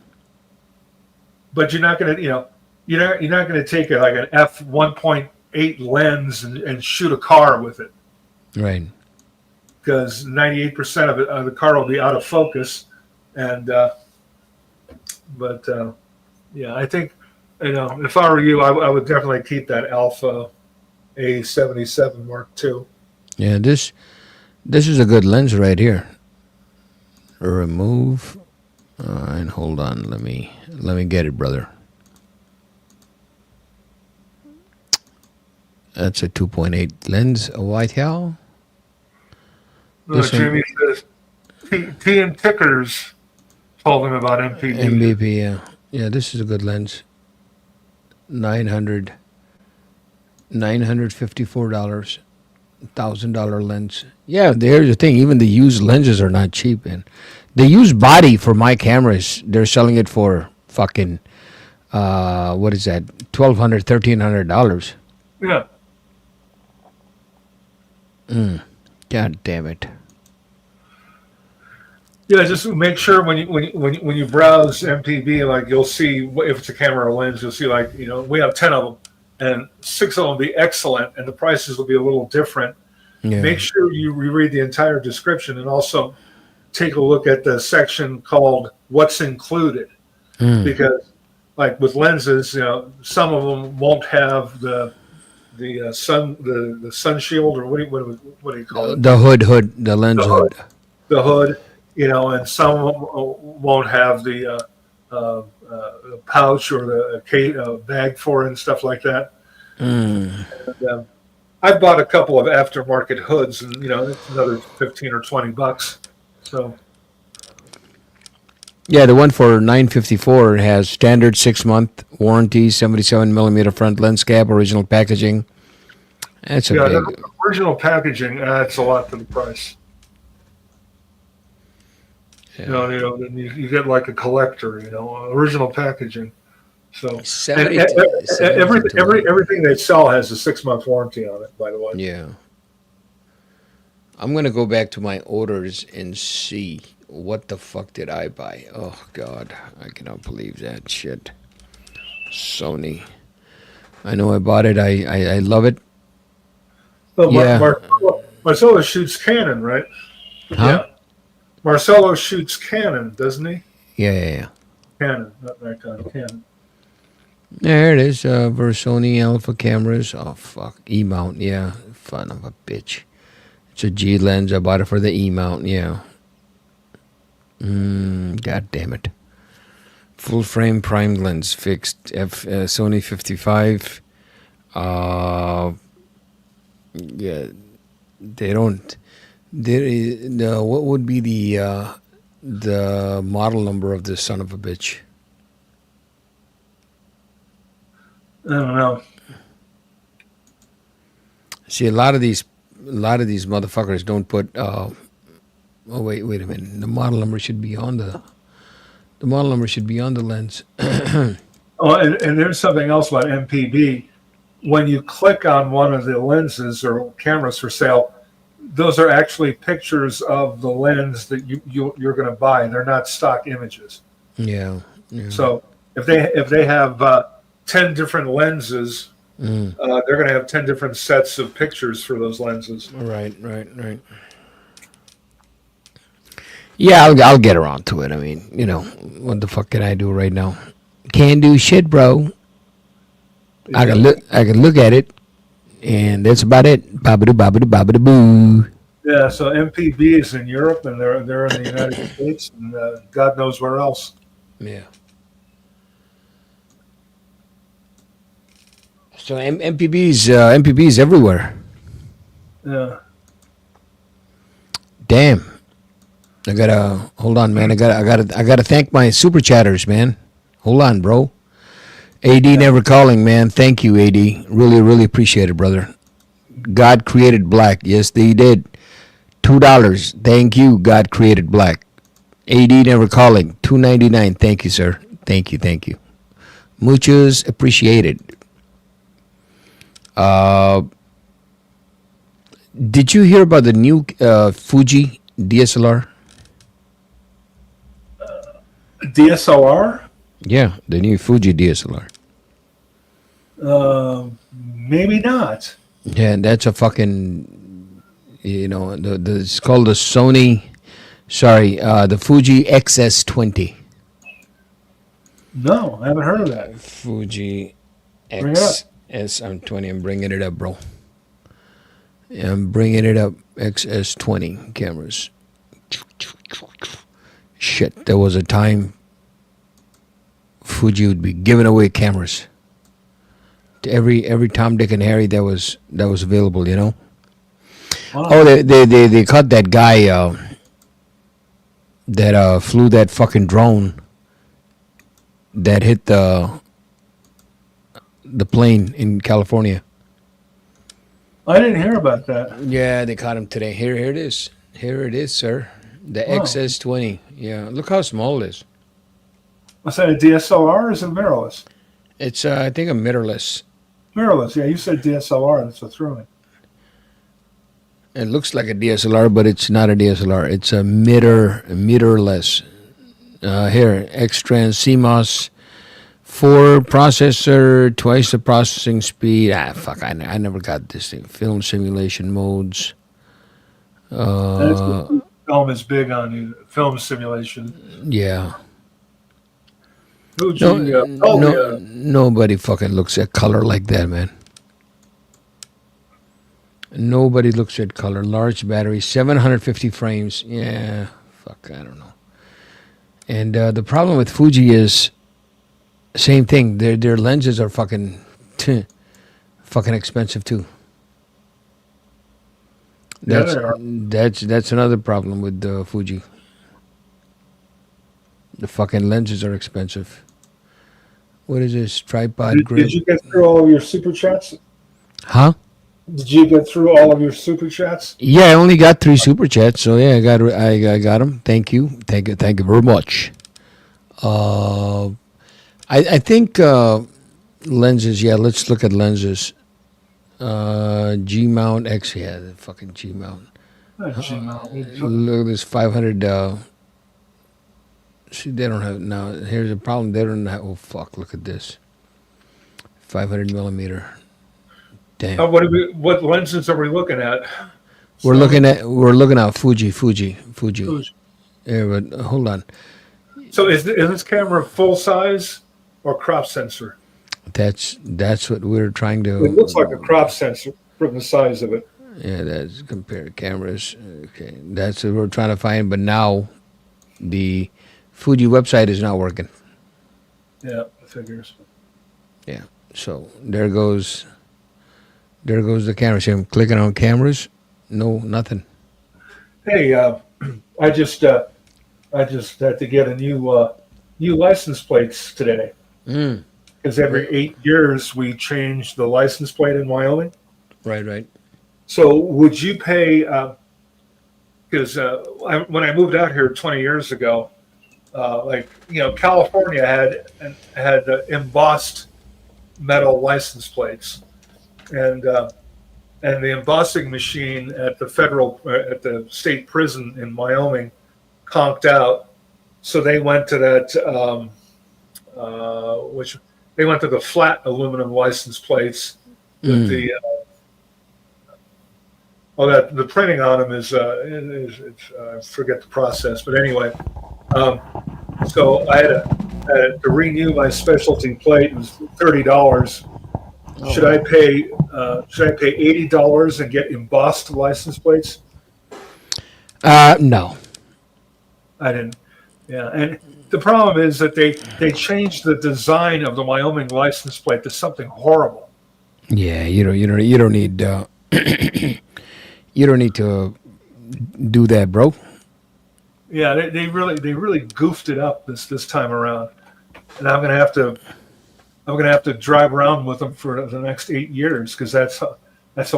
But you're not going to, you're not going to take like an f1.8 lens and shoot a car with it. Right. Because 98% of the car will be out of focus, and yeah, I think if I were you, I would definitely keep that Alpha A77 Mark II. Yeah, this is a good lens right here. Remove and hold on. Let me get it, brother. That's a 2.8 lens, a Whitehall. Jimmy says T and Tickers told him about MPV. MVP, yeah. This is a good lens. $954, $1,000 lens. Yeah, here's the thing. Even the used lenses are not cheap, and the used body for my cameras, they're selling it for fucking what is that? $1,200, $1,300. Yeah. God damn it. Yeah, just make sure when you browse MPV, like you'll see if it's a camera or lens, you'll see like we have 10 of them, and 6 of them will be excellent, and the prices will be a little different. Yeah. Make sure you reread the entire description, and also take a look at the section called "What's Included," because like with lenses, some of them won't have the sun shield, or what do you call it? The hood, the lens hood. The hood, and some of them won't have the pouch or the bag for it and stuff like that. And, I've bought a couple of aftermarket hoods, and it's another $15 or $20. So. Yeah, the one for $954 has standard 6-month warranty, 77mm front lens cap, original packaging. That's a big. The original packaging adds a lot to the price. Yeah. Then you get like a collector. Original packaging. So and 72. everything they sell has a 6-month warranty on it. By the way. Yeah. I'm gonna go back to my orders and see what the fuck did I buy. Oh God, I cannot believe that shit. Sony. I know I bought it. I love it. Well, Yeah. Marcelo shoots Canon, right? Huh? Yeah. Marcelo shoots Canon, doesn't he? Yeah. Canon, not Nikon, Canon. There it is. Versoni Alpha cameras. Oh fuck. E mount. Yeah. Son of a bitch. It's a G lens. I bought it for the E mount. Yeah. God damn it. Full frame prime lens fixed. Sony 55. Yeah. They don't. What would be the model number of this son of a bitch? I don't know. See, a lot of these motherfuckers don't put. Oh wait a minute. The model number should be on the. The model number should be on the lens. Oh, and there's something else about MPB. When you click on one of the lenses or cameras for sale, those are actually pictures of the lens that you're going to buy. They're not stock images. Yeah. So if they have 10 different lenses, they're going to have 10 different sets of pictures for those lenses. Right. Yeah, I'll get around to it. I mean, what the fuck can I do right now? Can't do shit, bro. I can look at it, and that's about it. Babadoo boo. Yeah, so MPB is in Europe, and they're in the United States, and God knows where else. Yeah. So MPB's everywhere. Yeah. Damn. I gotta hold on, man. I gotta thank my super chatters, man. Hold on, bro. AD never calling, man. Thank you, AD. Really appreciate it, brother. God created black. Yes, they did. $2. Thank you. God created black. AD never calling. $2.99. Thank you, sir. Thank you. Muchos appreciated. Did you hear about the new Fuji DSLR? DSLR? Yeah, the new Fuji DSLR. Maybe not. Yeah, that's a fucking, it's called the Sony, the Fuji XS20. No, I haven't heard of that. Fuji Bring it up. XS20. I'm bringing it up, bro. I'm bringing it up. XS20 cameras. Shit, there was a time Fuji would be giving away cameras to every Tom, Dick, and Harry that was available. Wow. Oh, they caught that guy that flew that fucking drone that hit the plane in California. I didn't hear about that. Yeah, they caught him today. Here it is. Here it is, sir. The Wow. XS20. Yeah, look how small it is. Was that a DSLR or is it mirrorless? It's I think a mirrorless. Mirrorless, yeah. You said DSLR. That's what threw me. It looks like a DSLR, but it's not a DSLR. It's a mirrorless. Here, X-Trans CMOS 4 processor, twice the processing speed. Fuck, I never got this thing. Film simulation modes. Film is big on you. Film simulation. Yeah. Fuji, Nobody fucking looks at color like that, man. Nobody looks at color. Large battery, 750 frames. Yeah, fuck, I don't know. And the problem with Fuji is, same thing. Their lenses are fucking expensive too. That's they are. that's another problem with Fuji. The fucking lenses are expensive. What is this? Tripod grip? Did you get through all of your super chats? Huh? Did you get through all of your super chats? Yeah, I only got 3 super chats, so yeah, I got them. Thank you very much. I I think lenses. Yeah, let's look at lenses. G mount X. Yeah, the fucking G mount. Look at this 500. See, they don't have now. Here's the problem. They don't have. Oh fuck! Look at this. 500 millimeter. Damn. What lenses are we looking at? We're looking at Fuji. Yeah, but hold on. So is this camera full size or crop sensor? That's what we're trying to. It looks like a crop sensor from the size of it. Yeah, that's compare cameras. Okay, that's what we're trying to find. But now, the Fuji website is not working. Yeah, figures. Yeah, so there goes the camera. See, I'm clicking on cameras. No, nothing. Hey, I just had to get a new license plates today. Because every 8 years we change the license plate in Wyoming. Right. So would you pay? Because when I moved out here 20 years ago, California had embossed metal license plates, and the embossing machine at the state prison in Wyoming conked out, so they went to that they went to the flat aluminum license plates. With the printing on them is I forget the process, but anyway, so I had to renew my specialty plate. It was $30. Should I pay $80 and get embossed license plates? No. I didn't. Yeah, and the problem is that they changed the design of the Wyoming license plate to something horrible. Yeah, you don't need you don't need to do that, bro. Yeah, they really goofed it up this time around, and I'm gonna have to drive around with them for the next 8 years because that's how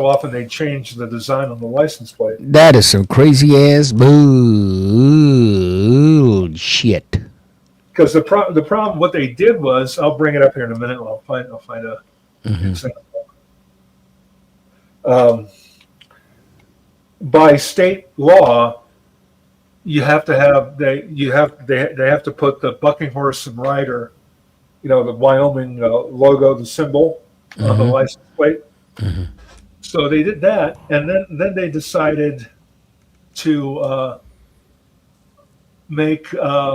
often they change the design on the license plate. That is some crazy ass bullshit. Because the problem, what they did was, I'll bring it up here in a minute. I'll find a example. By state law, you have to have they have to put the bucking horse and rider, the Wyoming logo, the symbol on the license plate. So they did that, and then they decided to make the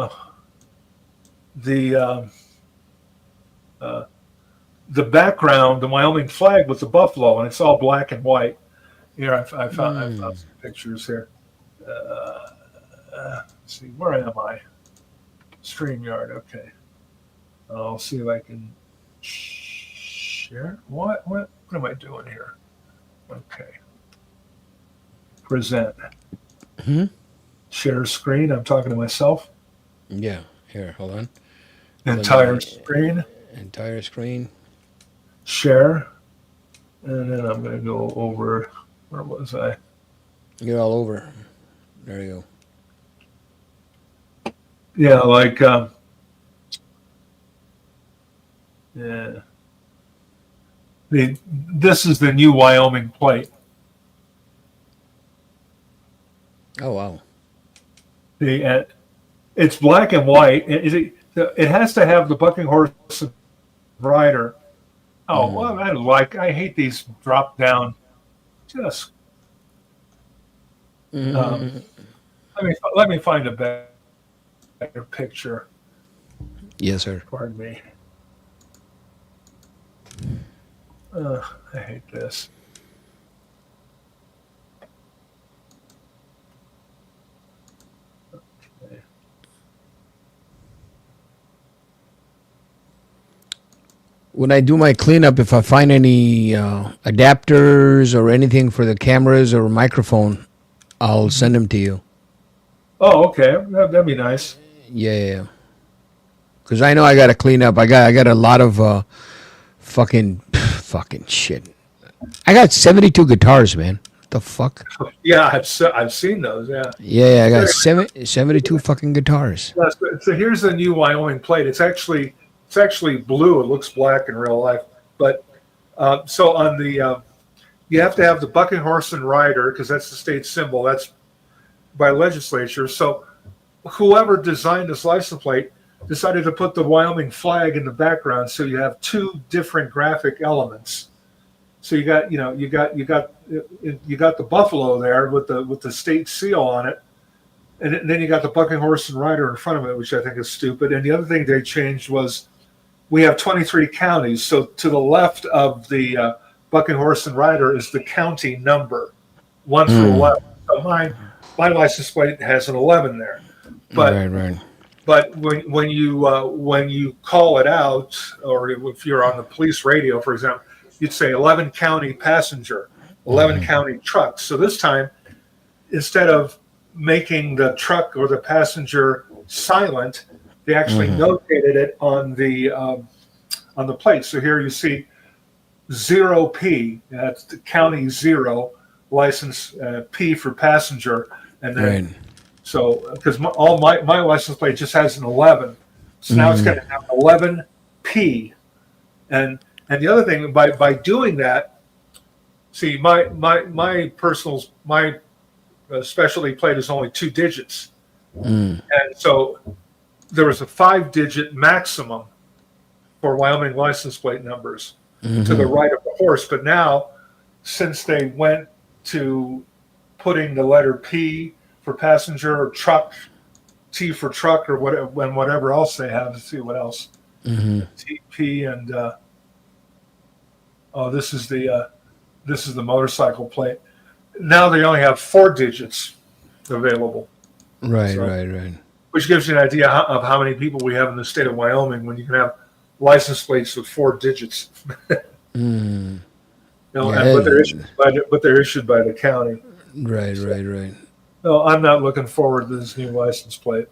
background, the Wyoming flag with the buffalo, and it's all black and white. Here, I found some pictures here. Let's see, where am I? StreamYard. Okay. I'll see if I can share. What am I doing here? Okay. Present. Share screen. I'm talking to myself. Yeah. Here, hold on. Entire screen. Share. And then I'm going to go over. Where was I? You're all over. There you go. Yeah, like, yeah. This is the new Wyoming plate. Oh, wow. It's black and white. It has to have the bucking horse and rider. Oh, well, I hate these drop down. Just let me find a better picture. Yes, sir. Pardon me. I hate this. Okay. When I do my cleanup, if I find any adapters or anything for the cameras or microphone, I'll send them to you. Oh, okay. That'd be nice. Yeah. Because I know I got to clean up. I got a lot of fucking shit. I got 72 guitars, man. What the fuck? Yeah, I've seen those. Yeah. Yeah, I got 72 fucking guitars. So here's the new Wyoming plate. It's actually It's actually blue. It looks black in real life. But so on the, you have to have the bucking horse and rider because that's the state symbol. That's by legislature. So whoever designed this license plate decided to put the Wyoming flag in the background, so you have two different graphic elements. So you got the buffalo there with the state seal on it, and then you got the bucking horse and rider in front of it, which I think is stupid. And the other thing they changed was we have 23 counties. So to the left of the bucking horse and rider is the county number, 1 through 11. So my license plate has an 11 there, but right. But when you call it out, or if you're on the police radio, for example, you'd say 11 county passenger, 11 county trucks. So this time, instead of making the truck or the passenger silent, they actually notated it on the plate. So here you see 0P, that's the county 0, license P for passenger, and then. Right. So, because my license plate just has an 11, so now it's going to have 11P, and the other thing by doing that, see my specialty plate is only 2 digits, and so there was a 5-digit maximum for Wyoming license plate numbers to the right of the horse, but now since they went to putting the letter P for passenger or truck, T for truck, or whatever else they have. Let's see what else. TP and this is the motorcycle plate. Now they only have 4 digits available. Right, So- right. Which gives you an idea of how many people we have in the state of Wyoming when you can have license plates with 4 digits. Mm. You know, Yeah. but they're issued by the county. Right. No, I'm not looking forward to this new license plate.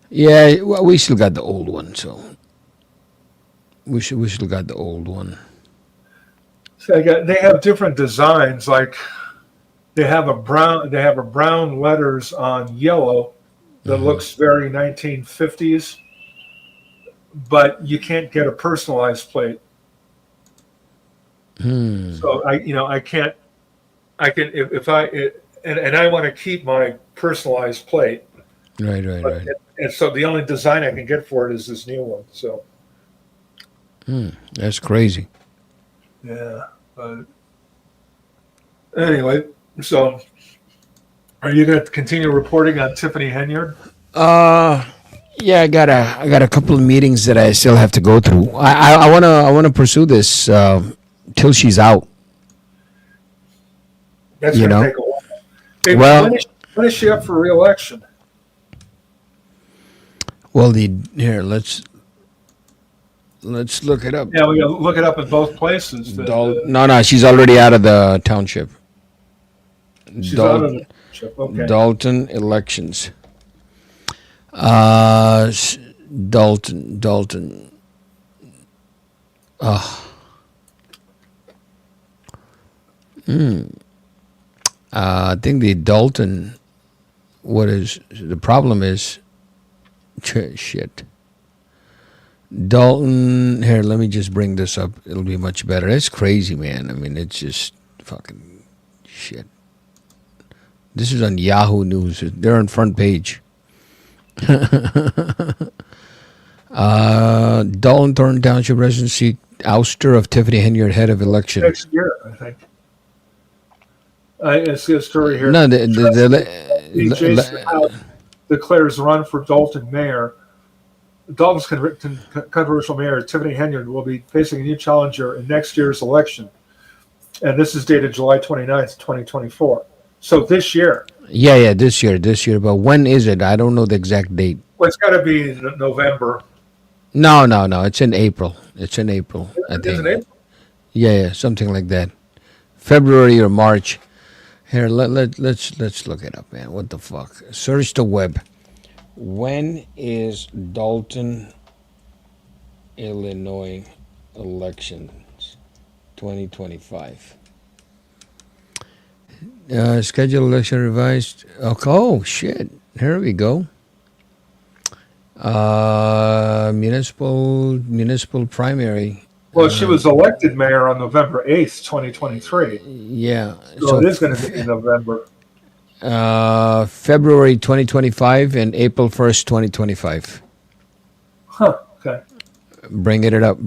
Yeah, well, we still got the old one, so we still got the old one. So they have different designs. Like they have a brown letters on yellow that looks very 1950s, but you can't get a personalized plate. So I can't. I can if I want to keep my personalized plate. Right. And so the only design I can get for it is this new one. So That's crazy. yeah. Anyway, so are you going to continue reporting on Tiffany Henyard? Yeah, I got a couple of meetings that I still have to go through. I wanna pursue this till she's out. That's You going to know? take a while. Hey, Well- when is she up for re-election? Well, let's look it up. Yeah, we got to look it up in both places. No, she's already out of the township. She's out of the okay. Dalton elections. Dalton. I think the Dalton. What is the problem? Is shit. Dalton. Here, let me just bring this up. It'll be much better. It's crazy, man. I mean, it's just fucking shit. This is on Yahoo News. They're on front page. Dalton Thornton Township residents seek ouster of Tiffany Henyard, head of election. Next year, I think. I see a story here. No, Jason House declares run for Dalton mayor. Dalton's controversial mayor, Tiffany Henyard, will be facing a new challenger in next year's election. And this is dated July 29th, 2024. So this year. Yeah, this year. But when is it? I don't know the exact date. Well, it's got to be November. No. It's in April. I think. Is it April? Yeah, something like that. February or March. Here, let's look it up, man. What the fuck? Search the web. When is Dalton, Illinois elections 2025? Scheduled election revised. Okay, oh shit. Here we go. Municipal primary. Well, she was elected mayor on November 8th, 2023. Yeah. So it is going to be in November. February 2025 and April 1st, 2025. Huh. Okay. Bring it up.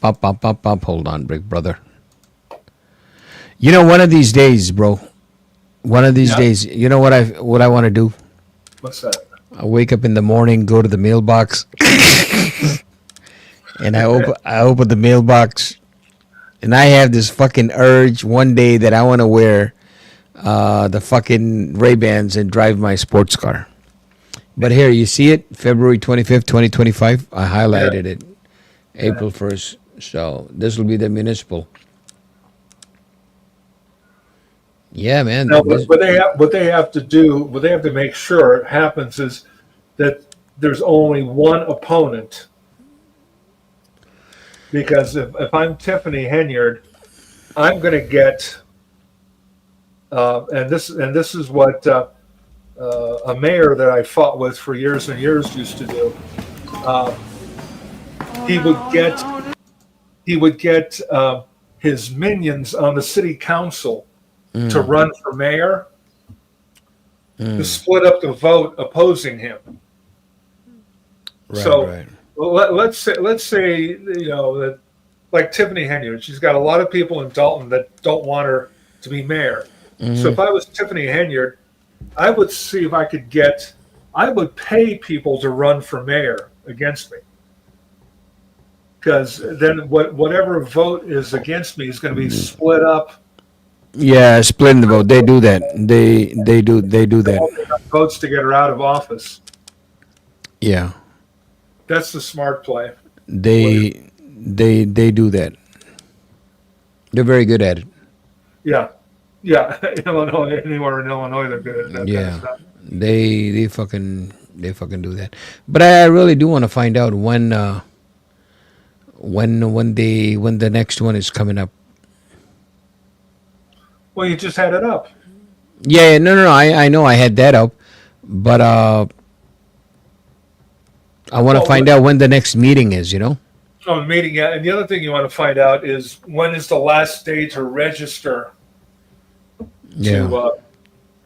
Up. Hold on, big brother. You know, one of these days, bro. One of these days, you know what I want to do? What's that? I wake up in the morning, go to the mailbox, and I open the mailbox, and I have this fucking urge one day that I want to wear the fucking Ray-Bans and drive my sports car. But here, you see it, February 25th, 2025. I highlighted it, April 1st. So this will be the municipal. Yeah, man. Now, what they have to make sure it happens is that there's only one opponent. Because if I'm Tiffany Henyard, I'm going to get, and this is what a mayor that I fought with for years and years used to do. He would get his minions on the city council to run for mayor, to split up the vote opposing him. Right, So right. let's say you know that, like Tiffany Henyard, she's got a lot of people in Dalton that don't want her to be mayor. So if I was Tiffany Henyard, I would see if I could I would pay people to run for mayor against me. Because then whatever vote is against me is going to be split up. Yeah, splitting the vote. They do that. They do that. Votes to get her out of office. Yeah. That's the smart play. They do that. They're very good at it. Yeah. Illinois, anywhere in Illinois, they're good at that kind of stuff. They fucking do that. But I really do want to find out when the next one is coming up. Well, you just had it up. Yeah, no. I know I had that up, but I want to find out when the next meeting is. You know. Oh, the meeting. Yeah, and the other thing you want to find out is when is the last day to register to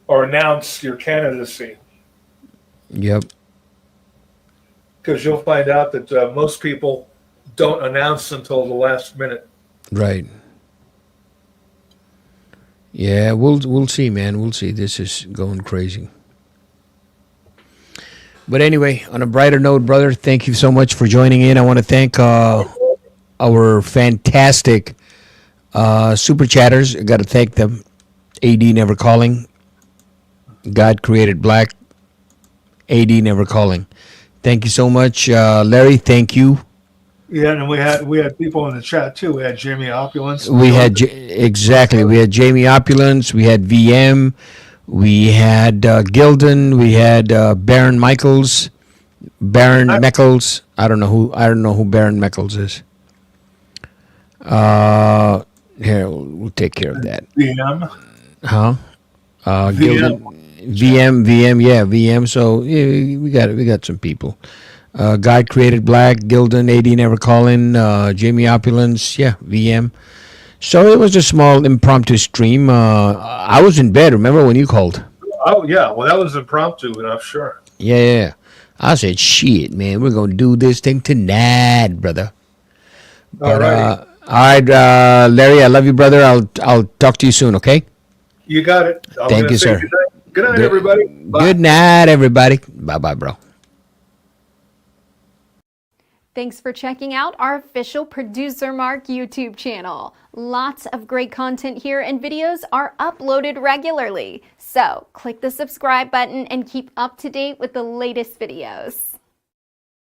or announce your candidacy. Yep. Because you'll find out that most people don't announce until the last minute. Right. Yeah, we'll see, man. We'll see. This is going crazy. But anyway, on a brighter note, brother, thank you so much for joining in. I want to thank our fantastic super chatters. I got to thank them. AD Never Calling. God Created Black. AD Never Calling. Thank you so much, Larry. Thank you. Yeah, and we had people in the chat too. We had Jamie Opulence. We had We had Jamie Opulence. We had VM. We had Gilden. We had Baron Michaels. Baron Meckles. I don't know who Baron Meckles is. Here, we'll take care of that. VM. Huh? Gilden. VM, yeah, VM. So yeah, we got some people. God Created Black, Gilden, AD Never Calling, Jamie Opulence, yeah, VM. So it was a small impromptu stream. I was in bed. Remember when you called? Oh yeah, well that was impromptu enough, sure. Yeah. I said, "Shit, man, we're gonna do this thing tonight, brother." All right. All right, Larry, I love you, brother. I'll talk to you soon. Okay. You got it. Thank you, sir. Good night, everybody. Bye. Good night, everybody. Bye, bro. Thanks for checking out our official Producer Mark YouTube channel. Lots of great content here and videos are uploaded regularly. So click the subscribe button and keep up to date with the latest videos.